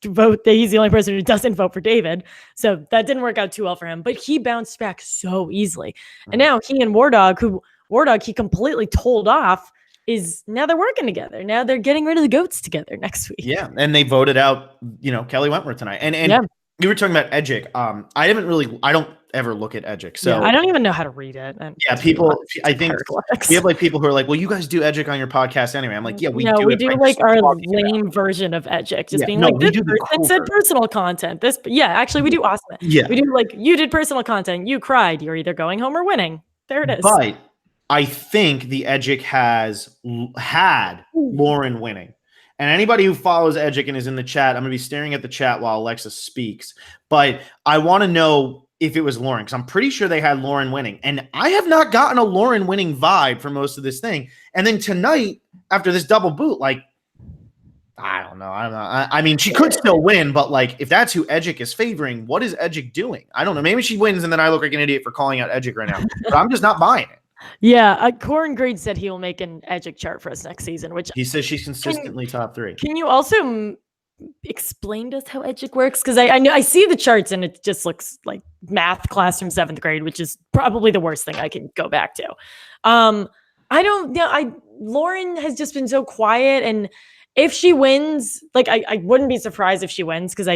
the only person who doesn't vote for David. So that didn't work out too well for him, but he bounced back so easily. And now he and War Dog, he completely told off, is now they're working together. Now they're getting rid of the goats together next week.
Yeah. And they voted out, Kelly Wentworth tonight. And you were talking about Edgic. I don't ever look at Edgic. So
I don't even know how to read it. And
I think we have like people who are like, well, you guys do Edgic on your podcast anyway. I'm like, yeah, we do
like our lame version of Edgic. Just being like, this person said personal content. Actually we do awesome.
Yeah.
We do like, you did personal content. You cried. You're either going home or winning. There it is.
But I think the Edgic had Lauren winning. And anybody who follows Edgic and is in the chat, I'm going to be staring at the chat while Alexa speaks. But I want to know if it was Lauren, because I'm pretty sure they had Lauren winning. And I have not gotten a Lauren winning vibe for most of this thing. And then tonight, after this double boot, like, I don't know. I mean, she could still win, but like, if that's who Edgic is favoring, what is Edgic doing? I don't know. Maybe she wins and then I look like an idiot for calling out Edgic right now. But I'm just not buying it.
Yeah, Corin Grade said he will make an Edgic chart for us next season, which
he says she's consistently top 3.
Can you also explain to us how Edgic works? Because I see the charts and it just looks like math class from 7th grade, which is probably the worst thing I can go back to. Lauren has just been so quiet, and if she wins, like I wouldn't be surprised if she wins because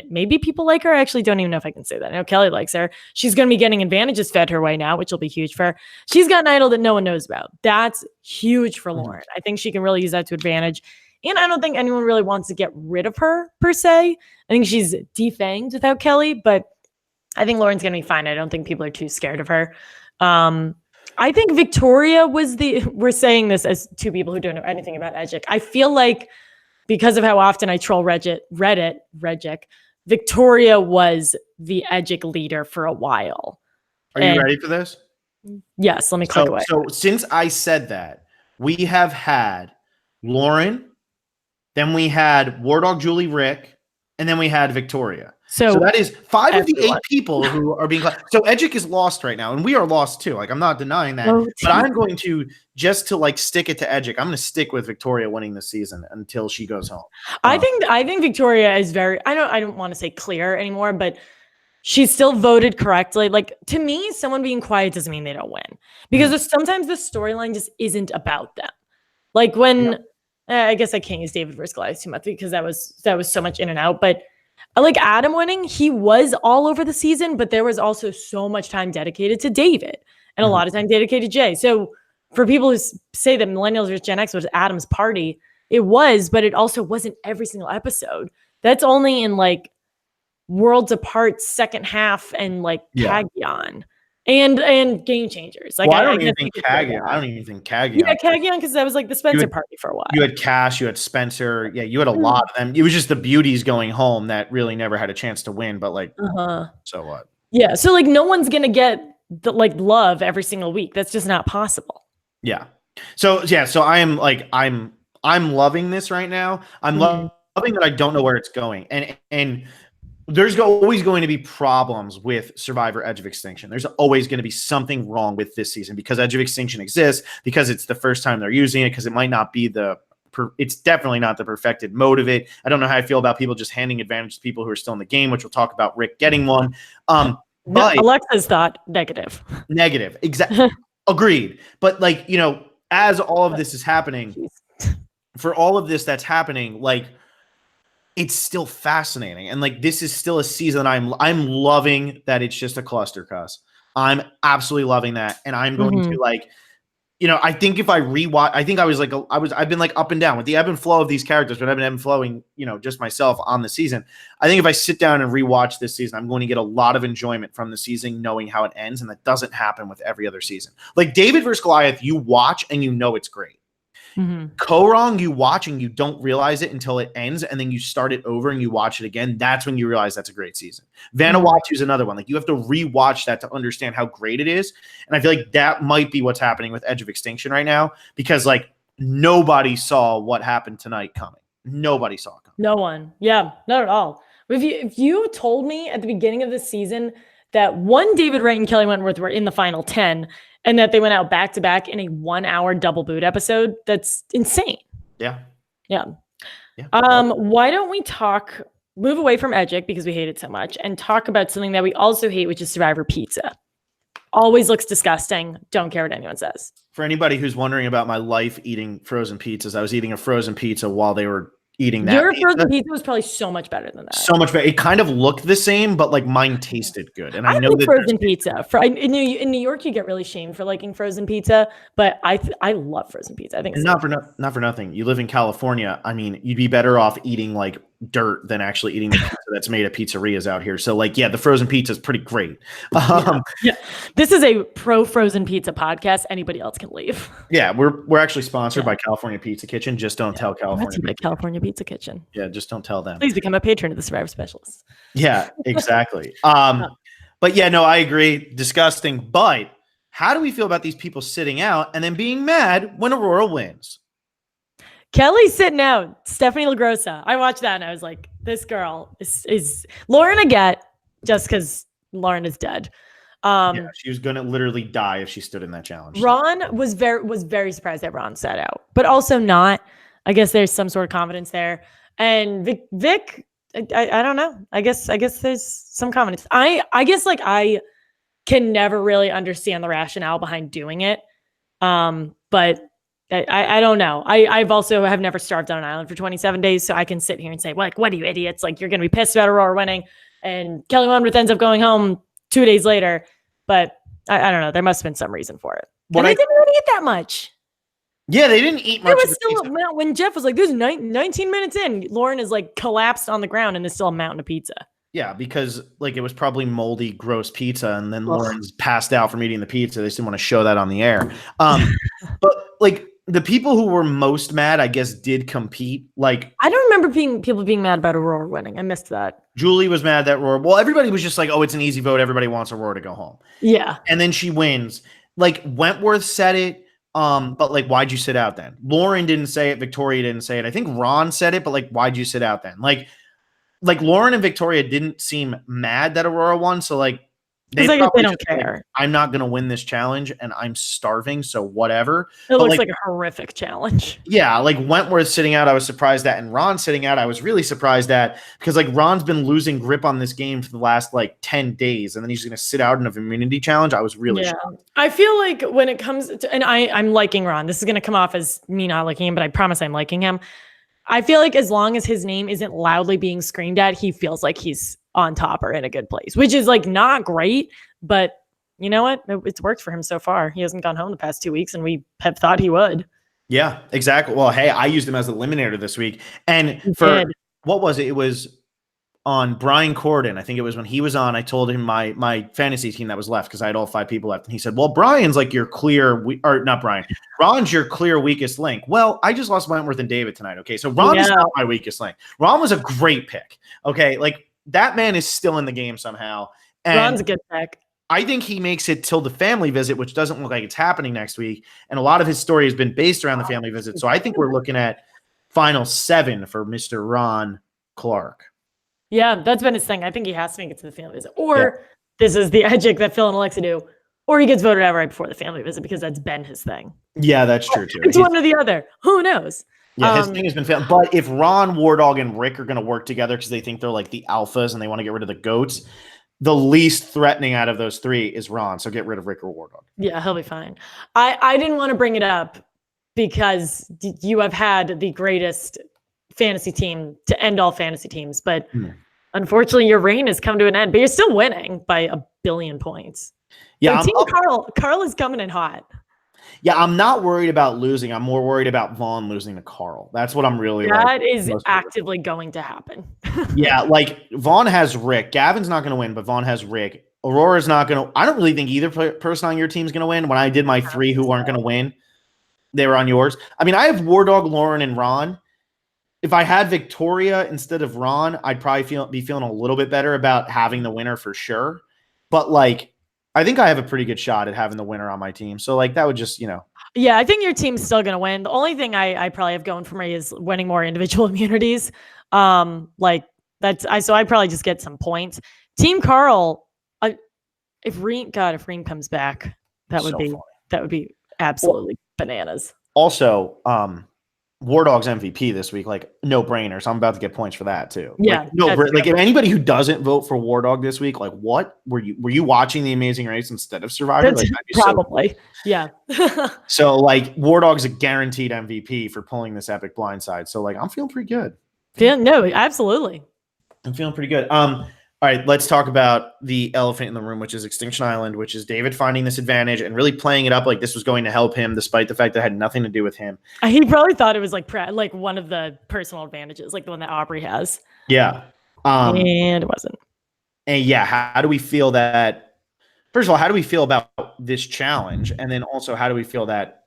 maybe people like her. I actually don't even know if I can say that. I know Kelly likes her. She's going to be getting advantages fed her way now, which will be huge for her. She's got an idol that no one knows about. That's huge for Lauren. I think she can really use that to advantage. And I don't think anyone really wants to get rid of her per se. I think she's defanged without Kelly, but I think Lauren's going to be fine. I don't think people are too scared of her. I think Victoria we're saying this as two people who don't know anything about Edgic. I feel like because of how often I troll Reddit, Victoria was the Edgic leader for a while.
Are you ready for this?
Yes, let me click away.
So since I said that, we have had Lauren, then we had War Dog, Julie, Rick, and then we had Victoria. So that is 5 of the 8 people who are being. So Edgic is lost right now, and we are lost too. Like, I'm not denying that, but I'm going to just to like stick it to Edgic. I'm going to stick with Victoria winning this season until she goes home.
I think Victoria is very. I don't want to say clear anymore, but she's still voted correctly. Like, to me, someone being quiet doesn't mean they don't win, because sometimes the storyline just isn't about them. Like when I guess I can't use David versus Goliath too much because that was so much in and out, but. Like Adam winning, he was all over the season, but there was also so much time dedicated to David and a lot of time dedicated to Jay. So for people who say that Millennials versus Gen X was Adam's party, it was, but it also wasn't every single episode. That's only in like Worlds Apart second half and like Kagion and Game Changers. Like,
I don't even think Kagion.
Yeah, Kagion, because that was like the Spencer party for a while.
You had Cash, you had Spencer. Yeah, you had a lot of them. It was just the beauties going home that really never had a chance to win. But like, so what?
Yeah, so like no one's gonna get the like love every single week. That's just not possible.
Yeah. So I am like I'm loving this right now. I'm loving that I don't know where it's going, and. There's always going to be problems with Survivor Edge of Extinction. There's always going to be something wrong with this season because Edge of Extinction exists, because it's the first time they're using it, because it might not be it's definitely not the perfected mode of it. I don't know how I feel about people just handing advantage to people who are still in the game, which we'll talk about Rick getting one. But
Alexa's thought negative.
Exactly. Agreed. But like, as all of this is happening, for all of this that's happening, like, it's still fascinating. And like, this is still a season I'm loving that it's just a cluster cuss. I'm absolutely loving that. And I'm going to like, I think if I rewatch, I think I've been like up and down with the ebb and flow of these characters, but I've been ebb and flowing, just myself on the season. I think if I sit down and rewatch this season, I'm going to get a lot of enjoyment from the season, knowing how it ends. And that doesn't happen with every other season. Like David versus Goliath, you watch and it's great. Korong, you watch and you don't realize it until it ends, and then you start it over and you watch it again. That's when you realize that's a great season. Vanuatu is another one. Like, you have to rewatch that to understand how great it is. And I feel like that might be what's happening with Edge of Extinction right now, because like nobody saw what happened tonight coming. Nobody saw it coming.
No one. Yeah, not at all. If you told me at the beginning of the season that David Wright and Kelly Wentworth were in the final 10 and that they went out back to back in a 1-hour double boot episode, that's insane.
Yeah.
Why don't we move away from Edgic because we hate it so much, and talk about something that we also hate, which is Survivor Pizza. Always looks disgusting. Don't care what anyone says.
For anybody who's wondering about my life eating frozen pizzas, I was eating a frozen pizza while they were eating that.
Your frozen pizza was probably so much better than that.
So much better. It kind of looked the same, but like mine tasted good. And I know that
frozen pizza. In New York, you get really shamed for liking frozen pizza, but I love frozen pizza. I think it's
not for nothing. You live in California. I mean, you'd be better off eating like dirt than actually eating the pizza that's made at pizzerias out here. So like, yeah, the frozen pizza is pretty great.
Yeah. This is a pro frozen pizza podcast. Anybody else can leave.
Yeah, we're actually sponsored by California Pizza Kitchen. Just don't tell
California Pizza Kitchen.
Yeah, just don't tell them.
Please become a patron of the Survivor Specialists.
Yeah, exactly. But yeah, no, I agree. Disgusting. But how do we feel about these people sitting out and then being mad when Aurora wins?
Kelly's sitting out. Stephanie LaGrossa. I watched that and I was like, this girl is Lauren Aguette, just because Lauren is dead.
She was going to literally die if she stood in that challenge.
Ron was very surprised that Ron sat out, but also not. I guess there's some sort of confidence there. And Vic, I don't know. I guess there's some confidence. I guess like I can never really understand the rationale behind doing it. But I don't know. I've also have never starved on an island for 27 days, so I can sit here and say, like, what are you idiots? Like, you're going to be pissed about Aurora winning, and Kelly Wentworth ends up going home 2 days later. But I don't know. There must have been some reason for it. And they didn't really eat that much.
Yeah, they didn't eat much.
There was still when Jeff was like, "This is 19 minutes in." Lauren is like collapsed on the ground, and there's still a mountain of pizza.
Yeah, because like it was probably moldy, gross pizza, and then Lauren's passed out from eating the pizza. They just didn't want to show that on the air. But like the people who were most mad, I guess, did compete. Like
I don't remember people being mad about Aurora winning. I missed that.
Julie was mad that Aurora. Well, everybody was just like, "Oh, it's an easy vote. Everybody wants Aurora to go home."
Yeah,
and then she wins. Like Wentworth said it. But like, why'd you sit out then? Lauren didn't say it. Victoria didn't say it. I think Ron said it, but like, why'd you sit out then? Like Lauren and Victoria didn't seem mad that Aurora won. So like,
they don't care.
Like, I'm not going to win this challenge and I'm starving. So whatever.
It looks like a horrific challenge.
Yeah. Like Wentworth sitting out, I was surprised at, and Ron sitting out, I was really surprised at, because like Ron's been losing grip on this game for the last like 10 days. And then he's going to sit out in an immunity challenge. I was really shocked.
I feel like when it comes to, and I'm liking Ron, this is going to come off as me not liking him, but I promise I'm liking him. I feel like as long as his name isn't loudly being screamed at, he feels like he's on top or in a good place, which is like not great, but you know what? It's worked for him so far. He hasn't gone home the past 2 weeks, and we have thought he would.
Yeah, exactly. Well, hey, I used him as an eliminator this week. And what was it? It was on Brian Corden. I think it was when he was on. I told him my fantasy team that was left because I had all 5 people left. And he said, well, Brian's like your clear, or not Brian. Ron's your clear weakest link. Well, I just lost Wentworth and David tonight. Okay, so Ron is not my weakest link. Ron was a great pick. Okay, like that man is still in the game somehow. And
Ron's a good pick.
I think he makes it till the family visit, which doesn't look like it's happening next week. And a lot of his story has been based around the family visit. So I think we're looking at final 7 for Mr. Ron Clark.
Yeah, that's been his thing. I think he has to make it to the family visit. Or this is the edgic that Phil and Alexa do. Or he gets voted out right before the family visit because that's been his thing.
Yeah, that's true too.
It's one or the other. Who knows?
Yeah, his thing has been failed. But if Ron, War Dog, and Rick are going to work together because they think they're like the alphas and they want to get rid of the goats, the least threatening out of those 3 is Ron. So get rid of Rick or War Dog.
Yeah, he'll be fine. I didn't want to bring it up because you have had the greatest fantasy team to end all fantasy teams. But unfortunately, your reign has come to an end. But you're still winning by 1 billion points. Yeah, so Team Carl is coming in hot.
Yeah, I'm not worried about losing. I'm more worried about Vaughn losing to Carl. That's what I'm really
That is actively going to happen.
Yeah, like Vaughn has Rick. Gavin's not going to win, but Vaughn has Rick. Aurora's not going to. I don't really think either person on your team is going to win. When I did my 3 who aren't going to win, they were on yours. I mean, I have War Dog, Lauren, and Ron. If I had Victoria instead of Ron, I'd probably be feeling a little bit better about having the winner for sure. But like, I think I have a pretty good shot at having the winner on my team. So like that would just,
Yeah, I think your team's still going to win. The only thing I probably have going for me is winning more individual immunities. Like so I'd probably just get some points. Team Carl, if Reem comes back, that would be absolutely bananas.
Also, War Dog's MVP this week, like no brainer. So I'm about to get points for that too.
Yeah,
like if anybody who doesn't vote for War Dog this week, like what were you watching The Amazing Race instead of Survivor? Like,
probably, yeah.
So like War Dog's a guaranteed MVP for pulling this epic blindside. So like I'm feeling pretty good.
Yeah, no, absolutely.
I'm feeling pretty good. All right, let's talk about the elephant in the room, which is Extinction Island, which is David finding this advantage and really playing it up like this was going to help him, despite the fact that it had nothing to do with him.
He probably thought it was like one of the personal advantages, like the one that Aubrey has.
Yeah.
And it wasn't.
And yeah, how do we feel that? First of all, how do we feel about this challenge? And then also, how do we feel that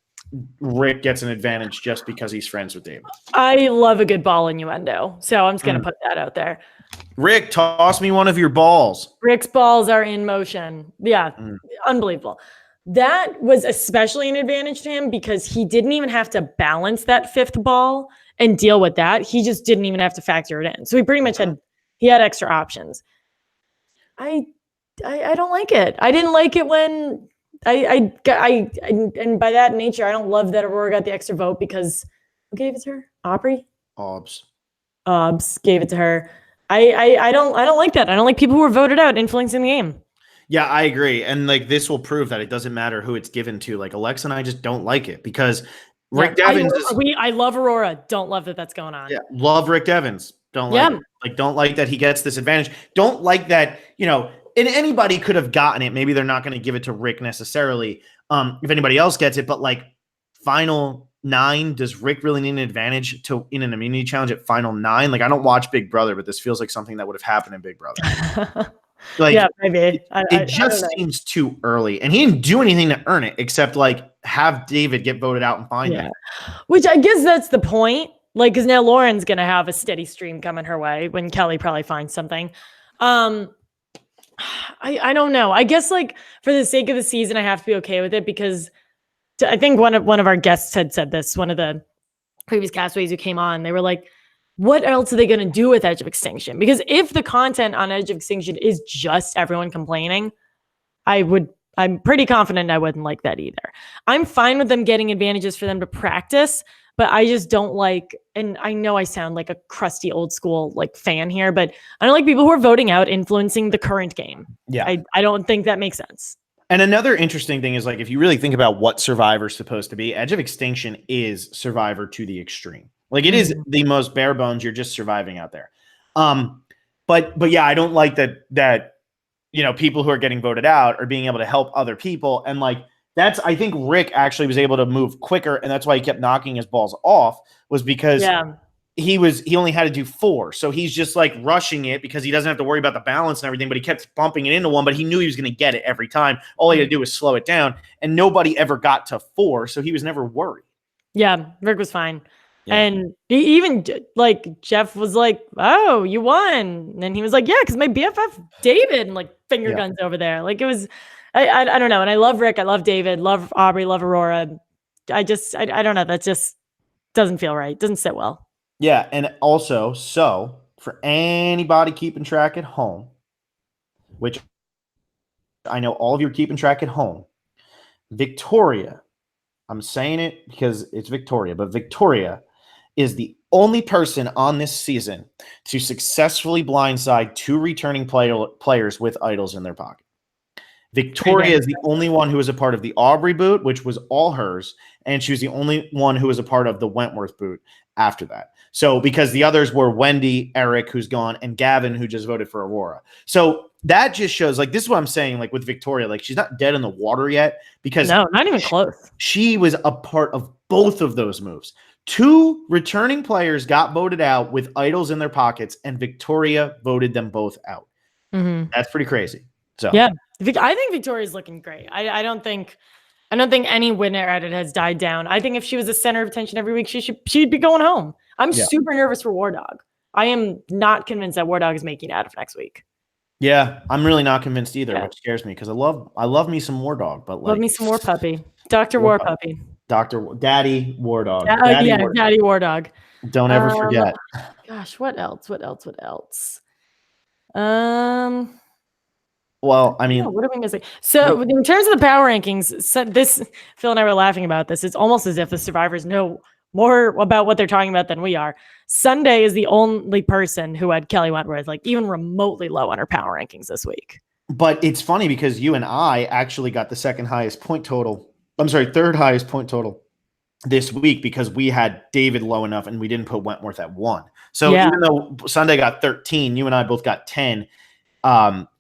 Rick gets an advantage just because he's friends with David?
I love a good ball innuendo, so I'm just going to put that out there.
Rick, toss me one of your balls.
Rick's balls are in motion. Yeah, unbelievable. That was especially an advantage to him because he didn't even have to balance that 5th ball and deal with that. He just didn't even have to factor it in. So he pretty much had extra options. I don't like it. I didn't like it when and by that nature, I don't love that Aurora got the extra vote because who gave it to her? Aubrey? Obs gave it to her. I don't like that. I don't like people who are voted out influencing the game.
Yeah, I agree. And like this will prove that it doesn't matter who it's given to. Like Alexa and I just don't like it because Rick Devens
I love Aurora. Don't love that that's going on.
Yeah, love Rick Devens. Don't like that he gets this advantage. Don't like that, and anybody could have gotten it. Maybe they're not going to give it to Rick necessarily. If anybody else gets it, but like final 9, does Rick really need an advantage in an immunity challenge at final 9? Like, I don't watch Big Brother, but this feels like something that would have happened in Big Brother. Like, yeah, maybe. It just seems too early, and he didn't do anything to earn it except like have David get voted out and find it.
Which I guess that's the point. Like, because now Lauren's gonna have a steady stream coming her way when Kelly probably finds something. I don't know. I guess like for the sake of the season, I have to be okay with it because I think one of our guests had said this. One of the previous castaways who came on, they were like, what else are they going to do with Edge of Extinction? Because if the content on Edge of Extinction is just everyone complaining, I'm pretty confident I wouldn't like that either. I'm fine with them getting advantages for them to practice, but I just don't like, and I know I sound like a crusty old school like fan here, but I don't like people who are voting out influencing the current game. Yeah. I don't think that makes sense.
And another interesting thing is like, if you really think about what Survivor's supposed to be, Edge of Extinction is Survivor to the extreme. Like, it is the most bare bones. You're just surviving out there. But yeah, I don't like that, people who are getting voted out are being able to help other people. And like, I think Rick actually was able to move quicker. And that's why he kept knocking his balls off, was because he only had to do 4. So he's just like rushing it because he doesn't have to worry about the balance and everything, but he kept bumping it into one, but he knew he was going to get it every time. All he had to do was slow it down, and nobody ever got to 4. So he was never worried.
Yeah. Rick was fine. Yeah. And even like Jeff was like, "Oh, you won," and then he was like, "Yeah, because my BFF David," and like finger guns over there. Like, it was, I don't know. And I love Rick, I love David, love Aubrey, love Aurora. I don't know. That just doesn't feel right. Doesn't sit well.
Yeah, and also, so for anybody keeping track at home, which I know all of you are keeping track at home, Victoria. I'm saying it because it's Victoria, but Victoria is the only person on this season to successfully blindside 2 returning players with idols in their pocket. Victoria is the only one who was a part of the Aubrey boot, which was all hers, and she was the only one who was a part of the Wentworth boot after that. So because the others were Wendy, Eric, who's gone, and Gavin, who just voted for Aurora. So that just shows, like, this is what I'm saying, like with Victoria, like she's not dead in the water yet, because
no, not even close.
She was a part of both of those moves. 2 returning players got voted out with idols in their pockets, and Victoria voted them both out. Mm-hmm. That's pretty crazy. So
yeah, I think Victoria's looking great. I don't think any winner at it has died down. I think if she was the center of attention every week, she'd be going home. I'm super nervous for War Dog. I am not convinced that War Dog is making it out of next week.
Yeah, I'm really not convinced either, which scares me because I love me some War Dog, but like,
love me some War Puppy, Dr. War Puppy.
Daddy War Dog.
Daddy War Dog.
Don't ever forget.
Gosh, what else?
Well, I mean,
what are we missing? So in terms of the power rankings, Phil and I were laughing about this. It's almost as if the survivors know more about what they're talking about than we are. Sunday is the only person who had Kelly Wentworth like even remotely low on her power rankings this week.
But it's funny because you and I actually got the third highest point total this week because we had David low enough and we didn't put Wentworth at 1. So even though Sunday got 13, you and I both got 10.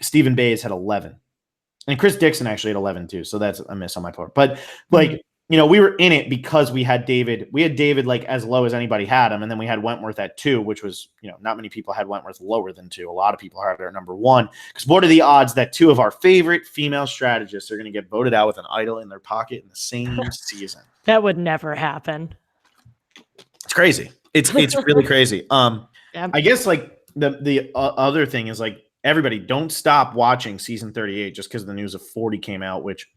Stephen Bays had 11, and Chris Dixon actually had 11 too. So that's a miss on my part. But like, we were in it because we had David. We had David like as low as anybody had him, and then we had Wentworth at 2, which was not many people had Wentworth lower than 2. A lot of people had her at number 1. Because what are the odds that 2 of our favorite female strategists are going to get voted out with an idol in their pocket in the same season?
That would never happen.
It's crazy. It's really crazy. I guess like the other thing is like, everybody, don't stop watching season 38 just because the news of 40 came out, which,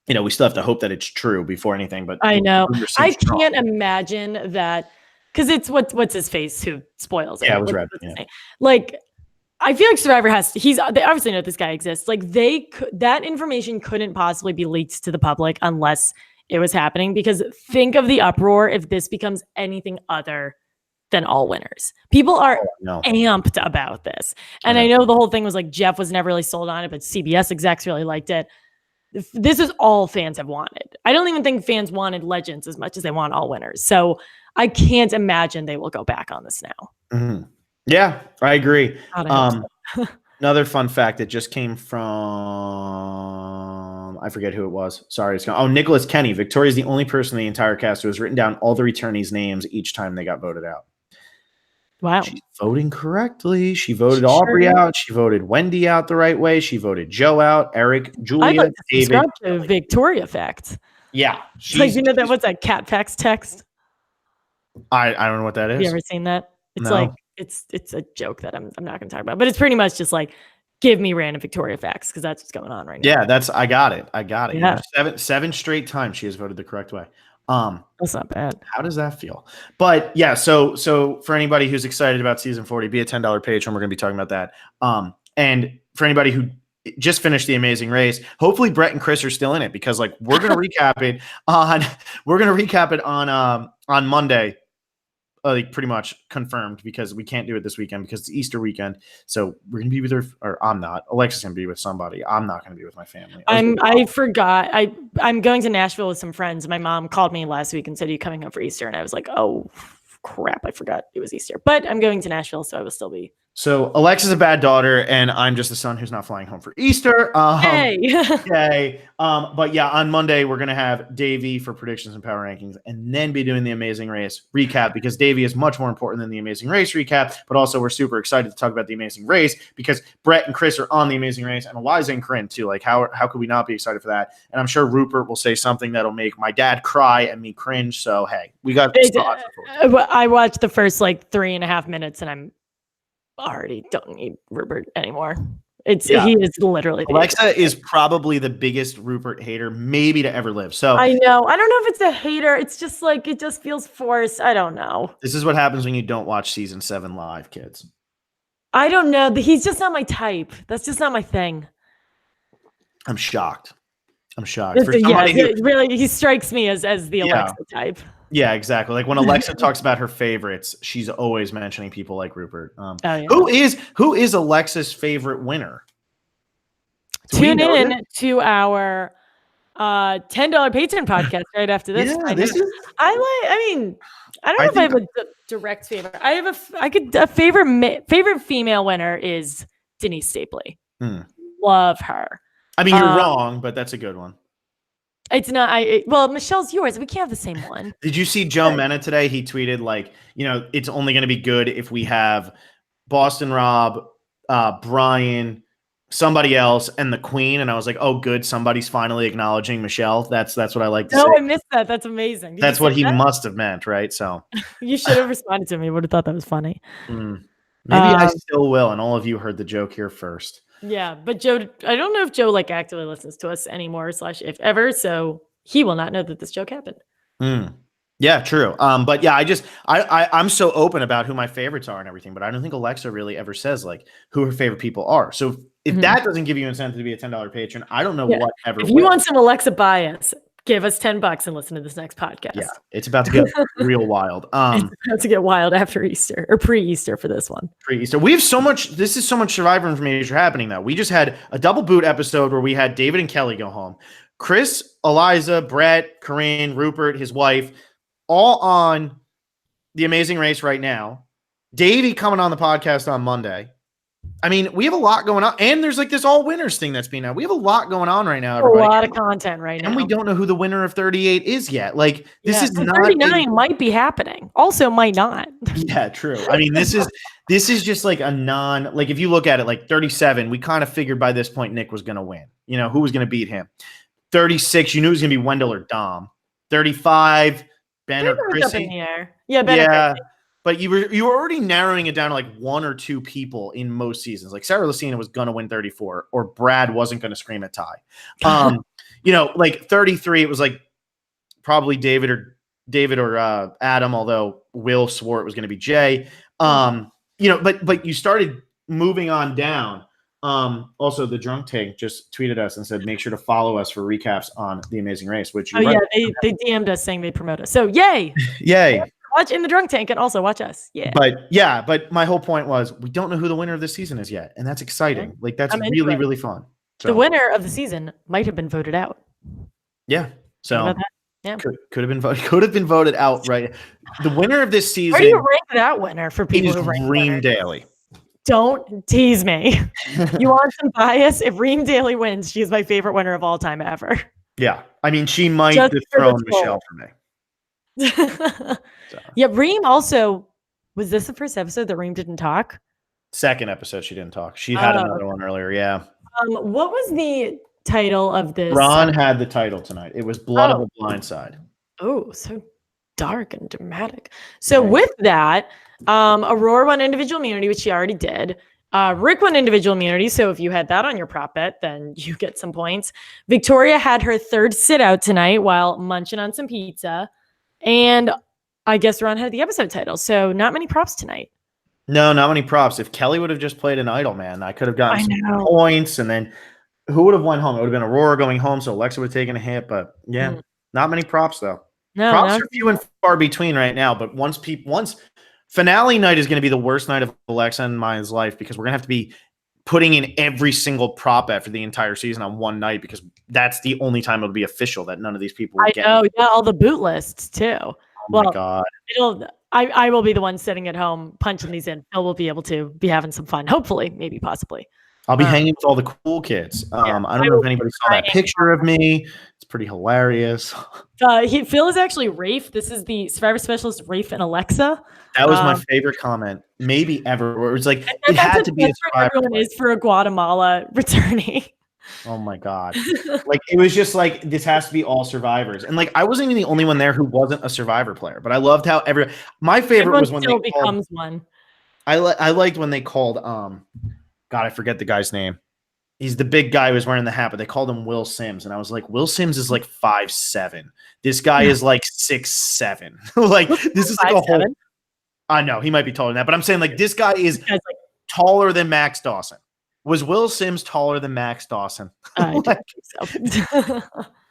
we still have to hope that it's true before anything. But
I know. I can't imagine that because it's what's his face who spoils it.
Yeah, it was Red. Yeah.
Like, I feel like Survivor they obviously know this guy exists. Like, that information couldn't possibly be leaked to the public unless it was happening, because think of the uproar if this becomes anything other than all winners. People are amped about this. And I know the whole thing was like Jeff was never really sold on it, but CBS execs really liked it. this is all fans have wanted. I don't even think fans wanted legends as much as they want all winners. So I can't imagine they will go back on this now.
Mm-hmm. Yeah, I agree.
So.
Another fun fact that just came from, I forget who it was. Sorry. Nicholas Kenny. Victoria is the only person in the entire cast who has written down all the returnees' names each time they got voted out.
Wow.
She's voting correctly. She voted Aubrey out. She voted Wendy out the right way. She voted Joe out, Eric, Julia,
I'd like to
David.
subscribe to Victoria Facts.
Yeah.
Like, what's that Cat Facts text?
I don't know what that is.
Have you ever seen that? It's
No.
like, it's a joke that I'm not going to talk about, but it's pretty much just like, give me random Victoria facts because that's what's going on right now.
Yeah, I got it.
Yeah.
You know, seven straight times she has voted the correct way.
That's not bad.
How does that feel? But yeah, so for anybody who's excited about season 40, be a $10 patron. We're going to be talking about that. And for anybody who just finished The Amazing Race, hopefully Brett and Chris are still in it because like we're going to recap it on Monday. Like pretty much confirmed because we can't do it this weekend because it's Easter weekend. So we're gonna be with her, or I'm not. Alexa's gonna be with somebody. I'm not gonna be with my family.
I forgot. I'm going to Nashville with some friends. My mom called me last week and said, "Are you coming home for Easter?" And I was like, "Oh crap, I forgot it was Easter." But I'm going to Nashville, so I will still be.
So Alexa's a bad daughter, and I'm just a son who's not flying home for Easter.
Hey.
Yay. But yeah, on Monday we're gonna have Davey for predictions and power rankings, and then be doing the Amazing Race recap because Davey is much more important than the Amazing Race recap. But also we're super excited to talk about the Amazing Race because Brett and Chris are on the Amazing Race, and Eliza and Corinne too. Like how could we not be excited for that? And I'm sure Rupert will say something that'll make my dad cry and me cringe. So hey, we got.
I watched the first like 3.5 minutes, and I'm already don't need Rupert anymore. He is literally
Alexa is probably the biggest Rupert hater maybe to ever live. So
I know. I don't know if it's a hater. It's just like it just feels forced. I don't know.
This is what happens when you don't watch season 7 live, kids.
I don't know. He's just not my type. That's just not my thing.
I'm shocked.
Really, he strikes me as the Alexa type.
Yeah, exactly. Like when Alexa talks about her favorites, she's always mentioning people like Rupert.
Yeah.
Who is Alexa's favorite winner?
Tune in to our $10 Patreon podcast right after this.
Yeah,
I don't know if I have a direct favorite. A favorite female winner is Denise Stapley. Love her.
I mean, you're wrong, but that's a good one.
It's not. Michelle's yours. We can't have the same one.
Did you see Joe Mena today? He tweeted like, it's only going to be good if we have Boston Rob, Brian, somebody else, and the Queen. And I was like, oh, good. Somebody's finally acknowledging Michelle. That's what I like to say.
No, I missed that. That's amazing.
That's what he must have meant, right? So
you should have responded to me. Would have thought that was funny.
Maybe I still will. And all of you heard the joke here first.
Yeah, but Joe, I don't know if Joe like actively listens to us anymore / if ever, so he will not know that this joke happened.
Yeah, true. But yeah, I'm so open about who my favorites are and everything, but I don't think Alexa really ever says like who her favorite people are. So if that doesn't give you incentive to be a $10 patron, I don't know what ever.
If you want some Alexa bias, give us $10 and listen to this next podcast.
Yeah, it's about to get real wild.
It's about to get wild after Easter or pre-Easter for this one.
Pre-Easter. We have so much. This is so much Survivor information happening now. We just had a double boot episode where we had David and Kelly go home. Chris, Eliza, Brett, Corinne, Rupert, his wife, all on The Amazing Race right now. Davey coming on the podcast on Monday. I mean, we have a lot going on, and there's like this all winners thing that's being out. We have a lot going on right now. Everybody.
A lot of content right now,
and we don't know who the winner of 38 is yet. Like this is not
39 might be happening, also might not.
Yeah, true. I mean, this is just like a like if you look at it, like 37, we kind of figured by this point Nick was going to win. Who was going to beat him? 36, you knew it was going to be Wendell or Dom. 35, Ben or Chrissy.
Yeah, Ben.
Yeah. But you were already narrowing it down to like one or two people in most seasons. Like Sarah Lucina was going to win 34, or Brad wasn't going to scream at Ty. Like 33, it was like probably David or Adam, although Will swore it was going to be Jay. But you started moving on down. Also, the Drunk Tank just tweeted us and said, make sure to follow us for recaps on The Amazing Race, which
they DM'd us saying they promote us. So yay.
Yay.
Watch In the Drunk Tank and also watch us. Yeah.
But my whole point was we don't know who the winner of this season is yet. And that's exciting. Like that's really, really fun.
The winner of the season might have been voted out.
Yeah. So
yeah.
Could have been voted out, right? The winner of this season.
Where do you rank that winner for people who rank
Reem Daly.
Don't tease me. You want some bias? If Reem Daly wins, she's my favorite winner of all time ever.
Yeah. I mean, she might dethrone Michelle for me.
Yeah, Reem also, was this the first episode that Reem didn't talk?
Second episode, she didn't talk. She had another one earlier, yeah.
What was the title of this?
Ron had the title tonight. It was Blood of the Blind Side.
Oh, so dark and dramatic. So with that, Aurora won individual immunity, which she already did. Rick won individual immunity, so if you had that on your prop bet, then you get some points. Victoria had her third sit out tonight while munching on some pizza. And I guess Ron had the episode title, so not many props tonight.
No, not many props. If Kelly would have just played an idol, man, I could have gotten some points, and then who would have went home? It would have been Aurora going home, so Alexa would have taken a hit, but not many props, though.
No,
props are few and far between right now, but once finale night is going to be the worst night of Alexa and mine's life, because we're going to have to be putting in every single prop bet for the entire season on one night, because that's the only time it'll be official that none of these people will get.
I know, yeah, all the boot lists too.
Oh my God.
I will be the one sitting at home punching these in. Phil will be able to be having some fun. Hopefully, maybe possibly.
I'll be hanging with all the cool kids. I don't know if anybody saw that picture of me. It's pretty hilarious.
Phil is actually Rafe. This is the Survivor Specialist, Rafe and Alexa.
That was my favorite comment, maybe ever. Where it was like, it had to be a Survivor.
Everyone is for a Guatemala returnee.
Oh my God. Like, it was just like, this has to be all survivors. And like, I wasn't even the only one there who wasn't a Survivor player, but I loved how my favorite was when
still becomes one.
I liked when they called, God, I forget the guy's name. He's the big guy who was wearing the hat, but they called him Will Sims. And I was like, Will Sims is like 5'7". This guy is like 6'7". Like, this is like a whole, I know he might be taller than that, but I'm saying like, this guy is like taller than Max Dawson. Was Will Sims taller than Max Dawson?
I don't think so.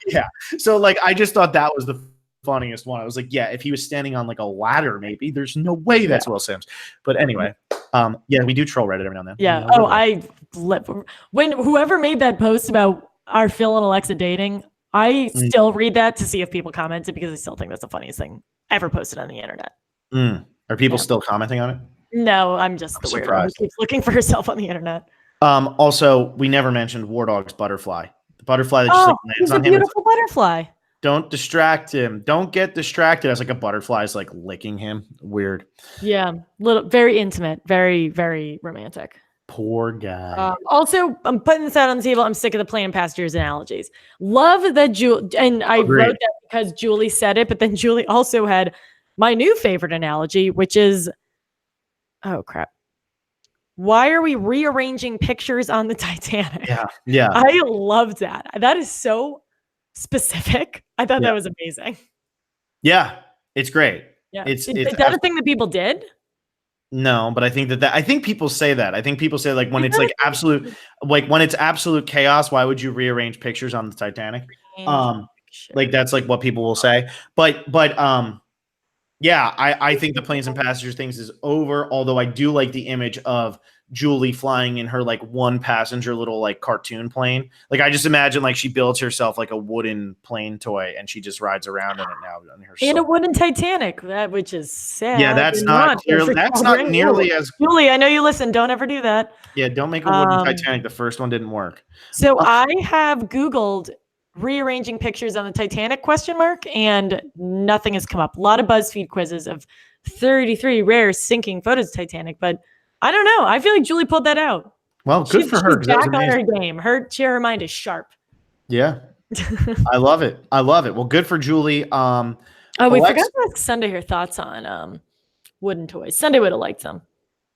Yeah. So like, I just thought that was the funniest one. I was like, yeah, if he was standing on like a ladder, maybe there's no way that's Will Sims. But anyway, yeah, we do troll Reddit every now and then.
Yeah. When whoever made that post about our Phil and Alexa dating, I still read that to see if people commented, because I still think that's the funniest thing ever posted on the internet.
Are people still commenting on it?
No, I'm just the weirdo who keeps looking for herself on the internet.
Also, we never mentioned War Dog's butterfly. The butterfly that just like lands on him.
Beautiful butterfly.
Don't distract him. Don't get distracted as like a butterfly is like licking him. Weird.
Yeah, very intimate, very, very romantic.
Poor guy.
Also, I'm putting this out on the table. I'm sick of the plane passengers analogies. Love that Julie, and I wrote that because Julie said it, but then Julie also had my new favorite analogy, which is, oh crap. Why are we rearranging pictures on the Titanic?
Yeah.
I loved that. That is so specific. I thought that was amazing.
Yeah, it's great.
Yeah.
Is
that a thing that people did?
No, but I think that I think people say that. I think people say like when it's like absolute, like when it's absolute chaos, why would you rearrange pictures on the Titanic? Like that's like what people will say. But yeah, I think the planes and passengers things is over. Although I do like the image of Julie flying in her like one passenger little like cartoon plane. Like I just imagine like she builds herself like a wooden plane toy and she just rides around in it now.
And a wooden Titanic, which is sad.
Yeah, that's not clearly. That's not nearly as.
Julie, I know you listen. Don't ever do that.
Yeah, don't make a wooden Titanic. The first one didn't work.
So I have Googled rearranging pictures on the Titanic ? And nothing has come up. A lot of BuzzFeed quizzes of 33 rare sinking photos of Titanic, but I don't know. I feel like Julie pulled that out.
Well, good for her.
She's back on her game. Her mind is sharp.
Yeah. I love it. Well, good for Julie.
We forgot to ask Sunday her thoughts on wooden toys. Sunday would have liked them.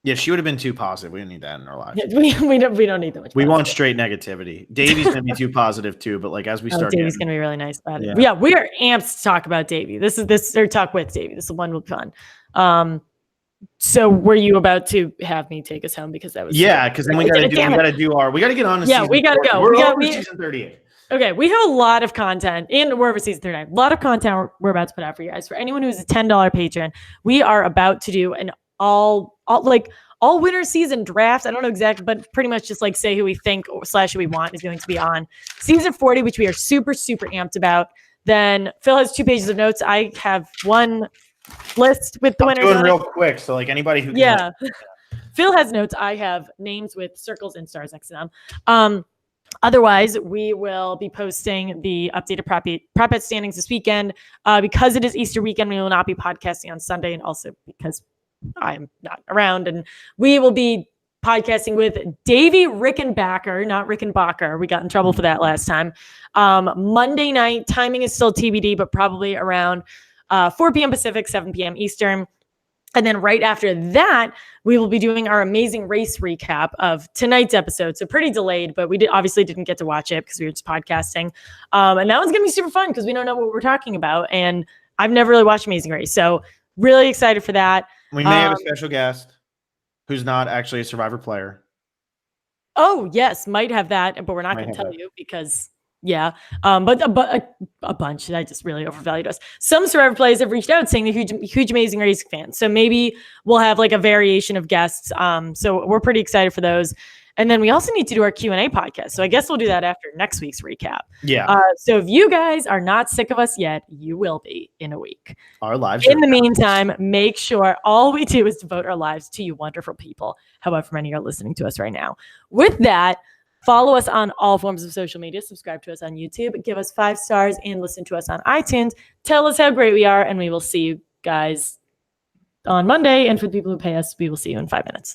Yeah, she would have been too positive. We don't need that in our lives.
Yeah, we don't need that much.
We want straight negativity. Davey's gonna be too positive too, but like as we start,
Davey's gonna be really nice about it. Yeah, we are amped to talk about Davey. This or talk with Davey. This is one will be fun. So were you about to have me take us home because that was
because then we gotta get on to season
we gotta go.
We're over season 38.
Okay, we have a lot of content, and we're over season 39. A lot of content we're about to put out for you guys. For anyone who's a $10 patron, we are about to do an all winter season draft. I don't know exactly, but pretty much just like say who we think / who we want is going to be on season 40, which we are super, super amped about. Then Phil has 2 pages of notes. I have one list with the winners.
Doing real quick. So like anybody who can.
Yeah. Phil has notes. I have names with circles and stars next to them. Otherwise, we will be posting the updated prop bet standings this weekend. Because it is Easter weekend, we will not be podcasting on Sunday, and also because I'm not around, and we will be podcasting with Davey Rickenbacker, not Rickenbacker. We got in trouble for that last time. Monday night, timing is still TBD, but probably around 4 p.m. Pacific, 7 p.m. Eastern. And then right after that, we will be doing our amazing race recap of tonight's episode. So pretty delayed, but we obviously didn't get to watch it because we were just podcasting. And that one's going to be super fun because we don't know what we're talking about. And I've never really watched Amazing Race. So really excited for that.
We may have a special guest who's not actually a Survivor player.
Oh, yes. Might have that, but we're not going to tell you because... Yeah, but a bunch. I just really overvalued us. Some Survivor players have reached out saying they're huge Amazing Race fans. So maybe we'll have like a variation of guests. So we're pretty excited for those. And then we also need to do our Q&A podcast. So I guess we'll do that after next week's recap.
Yeah.
So if you guys are not sick of us yet, you will be in a week.
Our lives.
In the meantime, make sure all we do is devote our lives to you wonderful people, however many are listening to us right now. With that, follow us on all forms of social media. Subscribe to us on YouTube. Give us 5 stars and listen to us on iTunes. Tell us how great we are, and we will see you guys on Monday. And for the people who pay us, we will see you in 5 minutes.